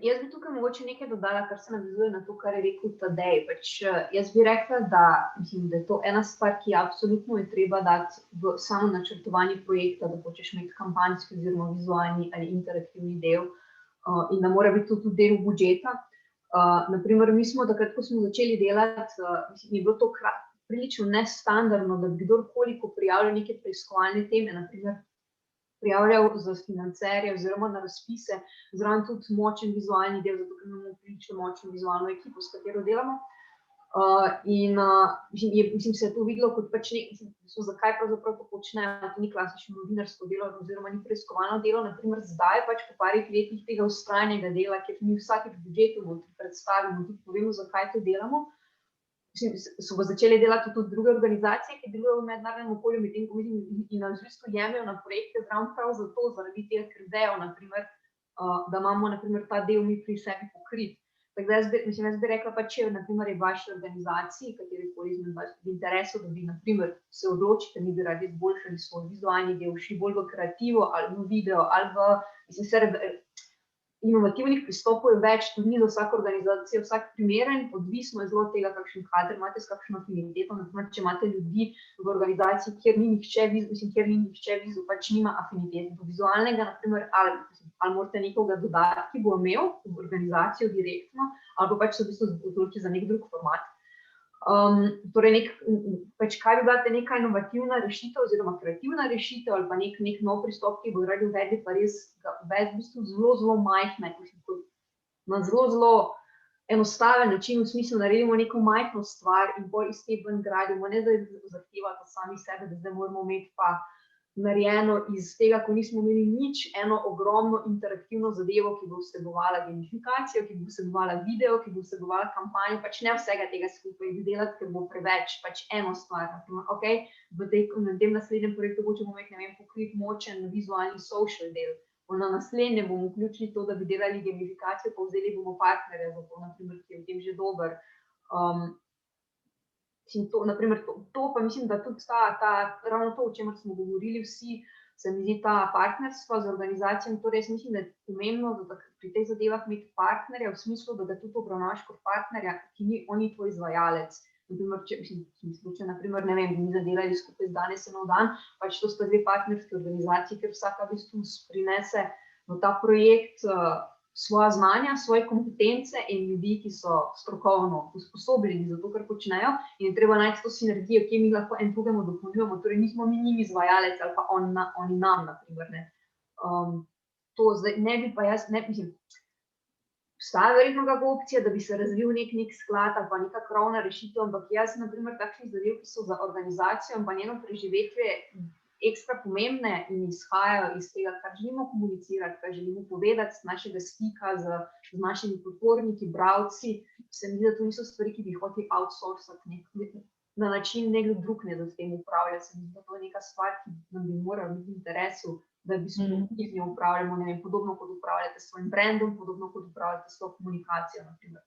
Jaz bi tukaj mogoče nekaj dodala, kar se navezuje na to, kar je rekel Tadej. Jaz bi rekla, da je to ena stvar, ki absolutno je treba dati v samo načrtovanje projekta, da hočeš imeti kampanjski oziroma vizualni ali interaktivni del in da mora biti to tudi del budžeta. Naprimer, mi smo takrat, ko smo začeli delati, je bilo to prilično nestandardno, da bi kdorkoli, ko prijavlja neke preiskovalne teme, naprimer, prijavljal za financerje oziroma na razpise, zraven tudi močen vizualni del, zato ker imamo prilično močno vizualno ekipo, s katero delamo. In mislim, se je to videlo kot pač zakaj pravzaprav to počnejo, to ni klasično novinarsko delo oziroma ni preiskovalno delo. Naprimer, zdaj pač po parih letih tega vztrajnega dela, kjer mi vsakič v budžetu predstavimo, tudi povemo, zakaj to delamo, so pa začeli delati tudi druge organizacije, ki delujejo v mednarodnem okolju, medtem ko in nas v bistvu jemljajo na projekte zraven prav zato, zaradi tega, ker vejo, naprimer, da imamo naprimer ta del mi pri sebi pokrit. Tako da jaz bi rekla, pa če naprimer je vaši organizaciji, katerikoli izmed vas v interesu, da bi naprimer se odločite, mi bi radi izboljšali svoj vizualni del, šli bolj v kreativo ali v video ali v, inovativnih pristopov je več, to ni za vsako organizacijo, vsak primeren, odvisno je zelo od tega, kakšen kader imate, s kakšno afiniteto. Naprimer, če imate ljudi v organizaciji, kjer ni nihče vizu, pač nima afinitete do vizualnega, naprimer, ali morate nekoga dodati, ki bo imel v organizacijo direktno, ali pa pač se v bistvu odloči za nek drug format. Torej, pač kaj bi bila neka inovativna rešitev oziroma kreativna rešitev ali pa nek nov pristop, ki bo radi uvedli, pa res v bistvu zelo majhne, na zelo enostaven način, v smislu naredimo neko majhno stvar in bolj iz te ven gradimo, ne da zahtevate sami sebe, da zdaj moramo imeti pa narejeno iz tega, ko nismo imeli nič, eno ogromno interaktivno zadevo, ki bo vsebovala gamifikacijo, ki bo vsebovala video, ki bo vsebovala kampanjo, pač ne vsega tega skupaj izdelati, ker bo preveč, pač eno stvar. Okay, v tem naslednjem projektu bomo pokrit močen vizualni social del. Na naslednje bomo vključili to, da bi delali gamifikacijo, pa vzeli bomo partnerja, zato, naprimer, ki je v tem že dober. To pa mislim, da tudi ravno to, o čemer smo govorili vsi, se mi zdi ta partnerstva z organizacijami, torej jaz mislim, da je pomembno, da pri teh zadevah imeti partnerja, v smislu, da ga tudi obravnavaš kot partnerja, ki ni on tvoj izvajalec. Naprimer, če naprimer, ne vem, mi zadelali skupaj z danes nov dan, pač to sta dve partnerske organizacije, ker vsaka v bistvu prinese v ta projekt svoja znanja, svoje kompetence in ljudi, ki so strokovno usposobljeni za to, kar počnejo, in je treba najti to sinergijo, kje mi lahko en drugemu dopolnjujemo, torej nismo mi njim izvajalec ali pa oni nam, naprimer. To zdaj ne bi pa jaz, obstaja verjetno kakšna opcija, da bi se razvil nek sklad ali pa neka krovna rešitev, ampak jaz, naprimer, takšnih zadev, ki so za organizacijo in pa njeno preživetje ekstra pomembne in izhajajo iz tega, kar želimo komunicirati, kar želimo povedati, z našega stika z našimi podporniki, bralci, se mi zdi, da to niso stvari, ki bi hoteli outsourcati na način, nekdo drug ne da s tem upravlja. Se mi zdi, da to je neka stvar, ki nam bi morala biti v interesu, da bi z njo upravljamo, ne vem, podobno kot upravljate s svojim brandom, podobno kot upravljate s svojo komunikacijo, naprimer.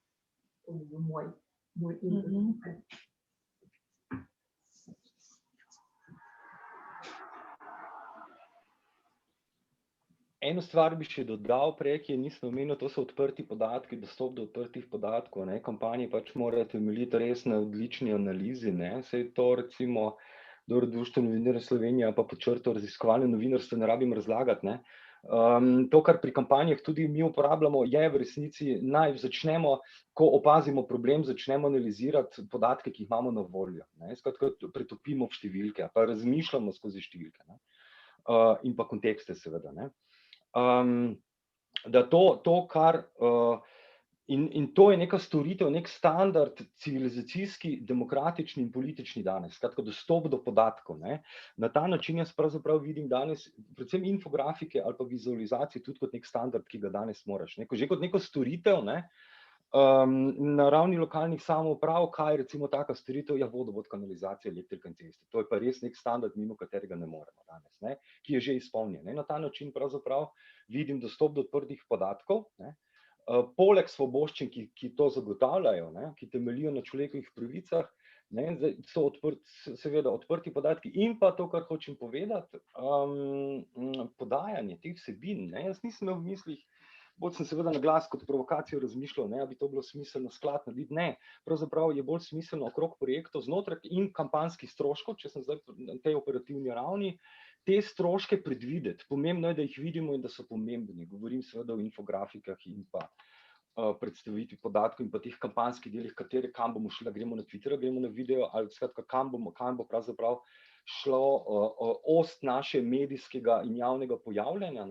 To bi bil moj input. Eno stvar bi še dodal prej, ki je nisem omenil, to so odprti podatki, dostop do odprtih podatkov. Kampanje pač morajo temeljiti res na odlični analizi. Saj to recimo Društvo novinarjev Slovenije pa pod črto raziskovalno novinarstvo ne rabim razlagati. To, kar pri kampanjah tudi mi uporabljamo, je v resnici začnemo, ko opazimo problem, začnemo analizirati podatke, ki jih imamo na voljo. Skratka, pretopimo v številke, pa razmišljamo skozi številke. In pa kontekste seveda. Da to, kar in to je neka storitev, nek standard civilizacijski, demokratični in politični danes, skratka dostop do podatkov. Na ta način jaz pravzaprav vidim danes predvsem infografike ali pa vizualizacije tudi kot nek standard, ki ga danes moraš. Že kot neko storitev, na ravni lokalnih samouprav, kaj je recimo taka storitev, vodovod, kanalizacija, elektrika in ceste. To je pa res nek standard, mimo katerega ne moremo danes, ki je že izpolnjen. Na ta način pravzaprav vidim dostop do odprtih podatkov, poleg svoboščin, ki to zagotavljajo, ki temeljijo na človekovih pravicah, so seveda odprti podatki in pa to, kar hočem povedati, podajanje teh vsebin. Jaz nisem imel v mislih, bolj sem seveda na glas kot provokacijo razmišljal, da bi to bilo smiselno sklad narediti. Ne, pravzaprav je bolj smiselno okrog projektov znotraj in kampanjskih stroškov, če sem zdaj na tej operativni ravni, te stroške predvideti. Pomembno je, da jih vidimo in da so pomembni. Govorim seveda o infografikah in pa predstavitvi podatkov in pa teh kampanjskih delih, kam bomo šli, gremo na Twitter, gremo na video, ali skratka, kam bo pravzaprav šlo ost naše medijskega in javnega pojavljanja,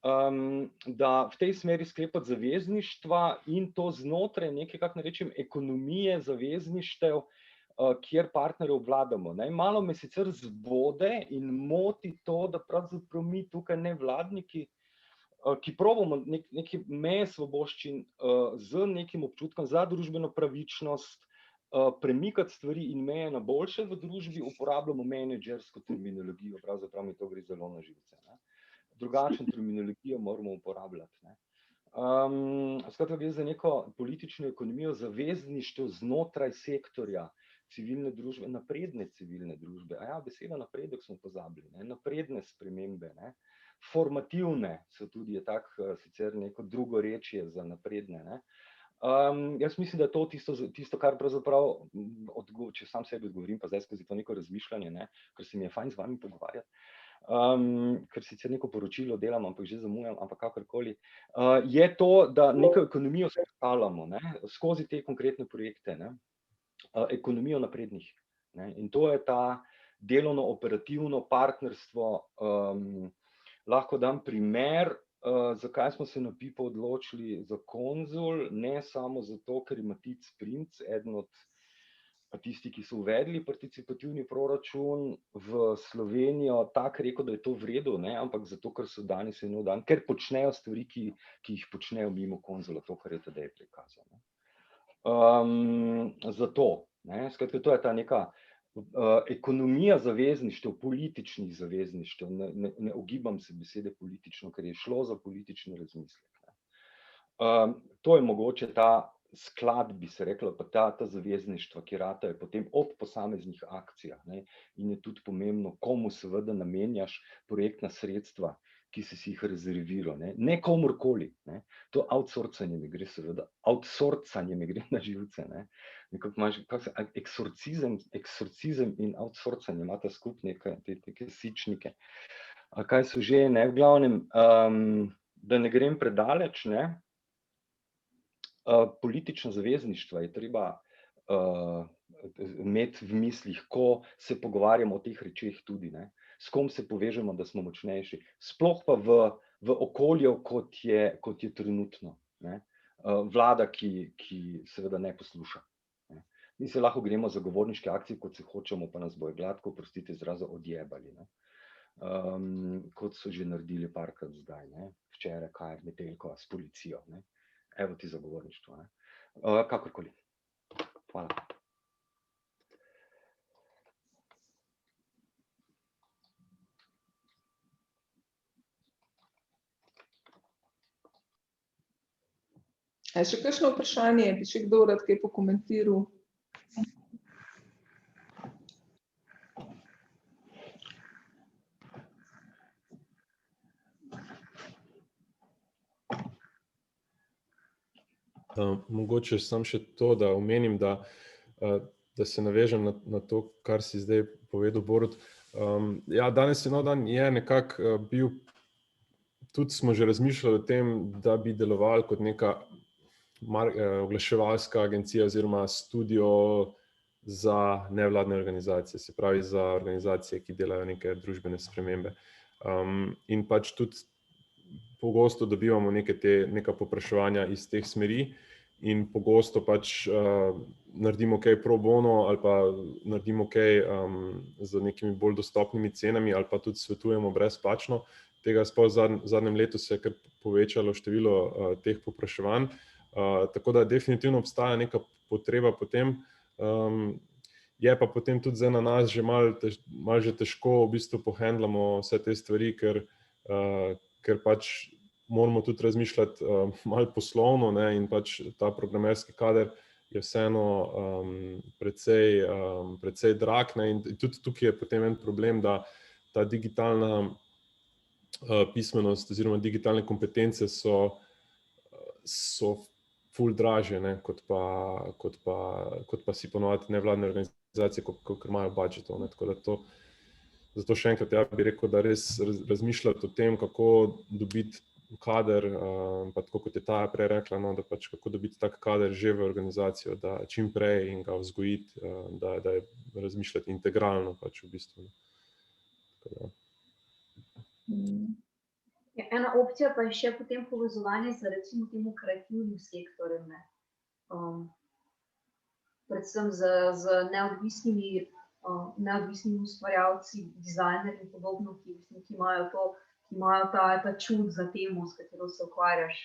da v tej smeri sklepati zavezništva in to znotraj neke, kako ne rečem, ekonomije zavezništev, kjer partnerjev obvladamo. Malo me sicer zbode in moti to, da pravzaprav mi tukaj nevladniki, ki probamo neke meje svoboščin z nekim občutkom za družbeno pravičnost, premikati stvari in meje na boljše v družbi, uporabljamo menedžersko terminologijo, pravzaprav mi to gre zelo na živce. Drugačno terminologijo moramo uporabljati. Skratka, gre za neko politično ekonomijo zavezništev znotraj sektorja civilne družbe, napredne civilne družbe. A ja, beseda napredek smo pozabili, ne? Napredne spremembe, ne? Formativne so tudi, je tak sicer neko drugo rečje za napredne, ne? Jaz mislim, da je to tisto, kar pravzaprav, če sam sebi odgovorim, pa zdaj skozi to neko razmišljanje, ne? Ker se mi je fajn z vami pogovarjati, ker sicer neko poročilo delam, ampak že zamujam, ampak kakorkoli, je to, da neko ekonomijo sestavljamo, ne? Skozi te konkretne projekte, ne? Ekonomijo naprednih, ne? In to je ta delovno-operativno partnerstvo. Lahko dam primer, zakaj smo se na PIPO odločili za Konzul, ne samo zato, ker je Matic Princ, eden od tistih, ki so uvedli participativni proračun v Slovenijo, tako rekel, da je to v redu, ne? Ampak zato, ker so danes eno dan, ker počnejo stvari, ki jih počnejo mimo Konzula, to, kar je Tadej prikazal, ne? Zato, ne? Skratka, to je ta neka ekonomija zavezništev, političnih zavezništev, ne ogibam se besede politično, ker je šlo za politični razmislek, ne? To je mogoče ta sklad, bi se reklo, pa ta zavezništva, ki ratajo potem ob posameznih akcijah, ne? In je tudi pomembno, komu seveda namenjaš projektna sredstva, ki si jih rezerviral, ne? Ne komurkoli, ne? To outsourcanje mi gre seveda, outsourcanje mi gre na živce, ne? Nekako imaš, eksorcizem in outsourcanje imata skupne te sičnike. A kaj so že, ne? V glavnem, da ne grem predaleč, ne? Politična zavezništva je treba imeti v mislih, ko se pogovarjamo o teh rečeh tudi, ne? S kom se povežemo, da smo močnejši, sploh pa v okolju, kot je trenutno, ne? Vlada, ki seveda ne posluša, ne? Mi se lahko gremo zagovorniške akcije, kot se hočemo, pa nas bojo gladko, oprostite izrazu, odjebali, ne? Kot so že naredili parkrat zdaj, ne? Včeraj, kaj je Metelkova s policijo, ne? Evo ti zagovorništvo, ne? Kakorkoli. Hvala. Je še kakšno vprašanje? Bi še kdo rad kaj pokomentiral? Mogoče samo še to, da omenim, da se navežem na to, kar si zdaj povedal, Borut. Ja, danes je nov dan, je nekako bil, tudi smo že razmišljali o tem, da bi delovali kot neka oglaševalska agencija oziroma studio za nevladne organizacije, se pravi za organizacije, ki delajo neke družbene spremembe. In pač tudi pogosto dobivamo neka povpraševanja iz teh smeri in pogosto pač naredimo kaj pro bono ali pa naredimo kaj z nekimi bolj dostopnimi cenami ali pa tudi svetujemo brezplačno. Tega sploh v zadnjem letu se je kar povečalo število teh povpraševanj, tako da definitivno obstaja neka potreba po tem. Je pa potem tudi zdaj na nas že malo že težko v bistvu pohendlamo vse te stvari, ker pač moramo tudi razmišljati malo poslovno, ne, in pač ta programerski kader je vseeno precej drag, ne, in tudi tukaj je potem en problem, da ta digitalna pismenost oziroma digitalne kompetence so ful dražje, ne, kot pa si ponovadi nevladne organizacije, kakor imajo budžetov, ne, tako da zato še enkrat, ja bi rekel, da res razmišljati o tem, kako dobiti kader, pa tako kot je Taja prej rekla, no, da pač kako dobiti tak kader že v organizacijo, da čim prej in ga vzgojiti, da je razmišljati integralno pač v bistvu. Ena opcija pa je še potem povezovanje z recimo temu kreativnim sektorjem, ne. Predvsem z neodvisnimi ustvarjalci, dizajnerji in podobno, ki imajo ta čut za temo, s katero se ukvarjaš,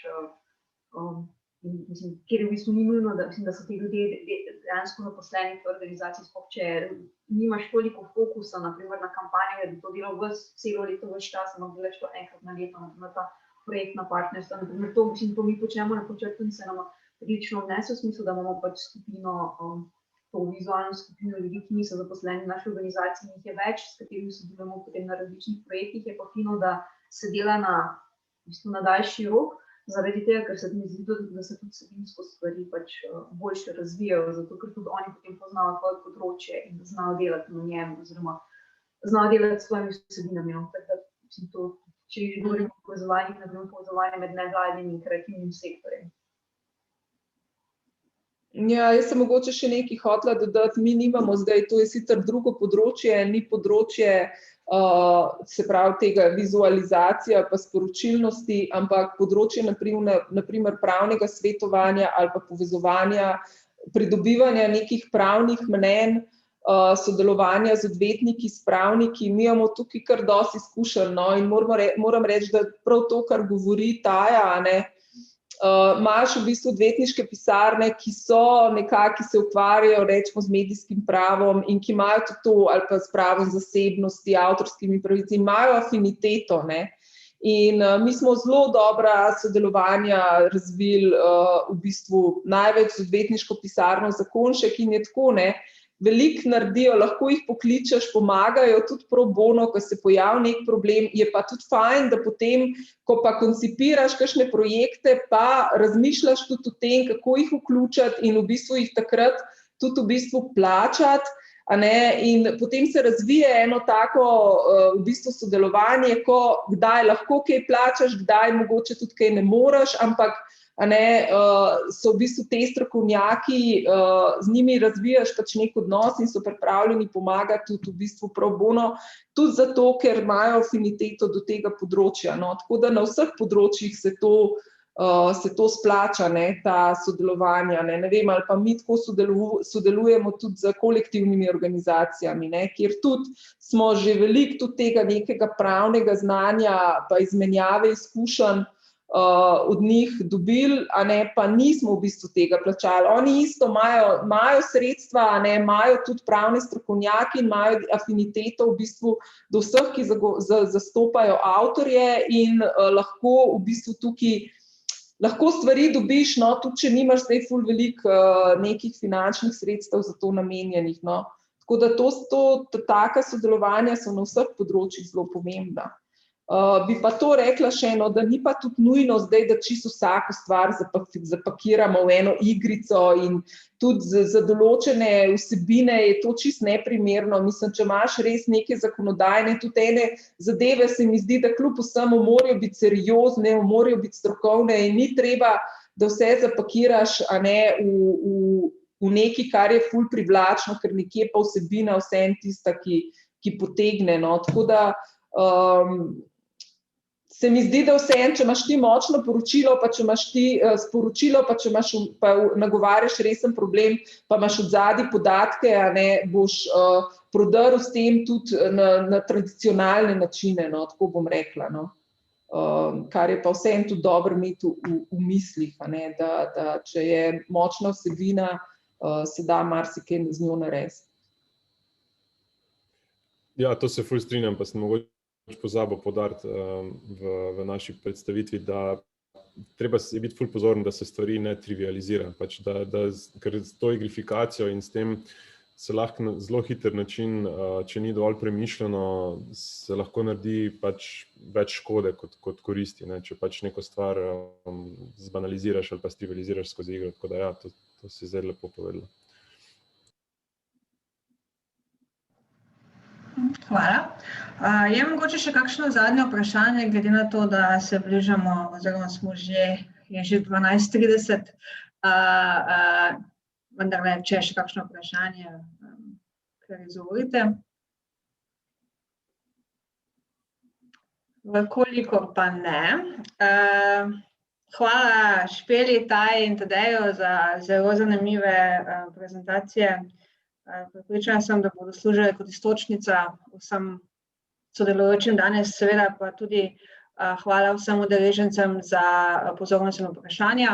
kjer v bistvu ni nujno, da so ti ljudje dejansko zaposleni v organizaciji, sploh če nimaš toliko fokusa, na primer na kampanjo, da bi to delal celo leto, ves čas, ampak delaš to enkrat na leto, na ta projektna partnerstva. Naprimer, to mi počnemo na Počrtu in se nam prilično odnese v smislu, da imamo pač skupino, to vizualno skupino ljudi, ki niso zaposleni v naši organizaciji, jih je več, s katerimi sodelujemo potem na različnih projektih. Je pa fino, da se dela na daljši rok, zaradi tega, ker se mi zdi, da se tudi vsebinsko stvari pač boljše razvijajo, zato ker tudi oni potem poznajo svoje področje in znajo delati na njem, oziroma znajo delati s svojimi vsebinami. Tako da, mislim, to, če že govorimo o povezovanjih, naprimer povezovanje med nevladnim in kreativnim sektorjem. Ja, jaz sem mogoče še nekaj hotela dodati. Mi nimamo zdaj, to je sicer drugo področje, ni področje, se pravi, tega vizualizacija pa sporočilnosti, ampak področje naprimer pravnega svetovanja ali pa povezovanja, pridobivanja nekih pravnih mnenj, sodelovanja z odvetniki, s pravniki. Mi imamo tukaj kar dosti izkušenj, no, in moram reči, da prav to, kar govori Taja, imaš v bistvu odvetniške pisarne, ki so nekako, ki se ukvarjajo recimo z medijskim pravom in ki imajo tudi to, ali pa s pravom zasebnosti, avtorskimi pravicami, imajo afiniteto, ne. In mi smo zelo dobra sodelovanja razvili v bistvu največ z odvetniško pisarno Zakonšek in je tako, ne. Veliko naredijo, lahko jih pokličeš, pomagajo tudi pro bono, ko se pojavi nek problem, je pa tudi fajn, da potem, ko pa koncipiraš kakšne projekte, pa razmišljaš tudi o tem, kako jih vključiti in v bistvu jih takrat tudi v bistvu plačati, a ne, in potem se razvije eno tako v bistvu sodelovanje, ko kdaj lahko kaj plačaš, kdaj mogoče tudi kaj ne moreš, ampak so v bistvu te strokovnjaki, z njimi razvijaš pač nek odnos in so pripravljeni pomagati tudi v bistvu pro bono, tudi zato, ker imajo afiniteto do tega področja, no. Tako da na vseh področjih se to splača, ne, ta sodelovanja, ne vem, ali pa mi tako sodelujemo tudi z kolektivnimi organizacijami, ne, kjer tudi smo že veliko tudi tega nekega pravnega znanja pa izmenjave izkušenj od njih dobili, a ne, pa nismo v bistvu tega plačali. Oni isto imajo sredstva, a ne, imajo tudi pravne strokovnjaki in imajo afiniteto v bistvu do vseh, ki zastopajo avtorje in lahko v bistvu tukaj lahko stvari dobiš, no, tudi če nimaš zdaj ful veliko nekih finančnih sredstev za to namenjenih, no. Tako da taka sodelovanja so na vseh področjih zelo pomembna. Bi pa to rekla še eno, da ni pa tudi nujno zdaj, da čisto vsako stvar zapakiramo v eno igrico in tudi za določene vsebine je to čisto neprimerno. Mislim, če imaš res neke zakonodajne, tudi ene zadeve se mi zdi, da kljub vsemu morajo biti seriozne, morajo biti strokovne in ni treba, da vse zapakiraš, a ne, v nekaj, kar je ful privlačno, ker nekje pa vsebina vseeno tista, ki potegne, no. Tako da se mi zdi, da vseeno, če imaš ti močno poročilo, pa če imaš ti sporočilo, pa če imaš, pa nagovarjaš resen problem, pa imaš odzadaj podatke, a ne, boš prodrl s tem tudi na tradicionalne načine, no, tako bom rekla, no. Kar je pa vseeno tudi dobro imeti v mislih, a ne, da če je močna vsebina, se da marsikaj z njo narediti. Ja, to se ful strinjam, pa sem mogoče pozabil poudariti v naši predstavitvi, da treba je biti ful pozoren, da se stvari ne trivializira, pač ker s to igrifikacijo in s tem se lahko na zelo hiter način, če ni dovolj premišljeno, se lahko naredi pač več škode kot koristi, ne, če pač neko stvar zbanaliziraš ali pa trivializiraš skozi igro, tako da ja, to si zdaj lepo povedala. Hvala. Je mogoče še kakšno zadnje vprašanje, glede na to, da se bližamo, oziroma smo je že 12:30, vendar ne, če je še kakšno vprašanje, kar izvolite. Vkolikor pa ne, hvala Špeli, Taji in Tadeju za zelo zanimive prezentacije. Prepričana sem, da bodo služile kot iztočnica vsem sodelujočim danes, seveda pa tudi hvala vsem udeležencem za pozornost in vprašanja.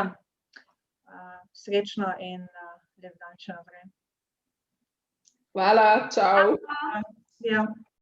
Srečno in lep dan še naprej. Hvala, čau. Ja.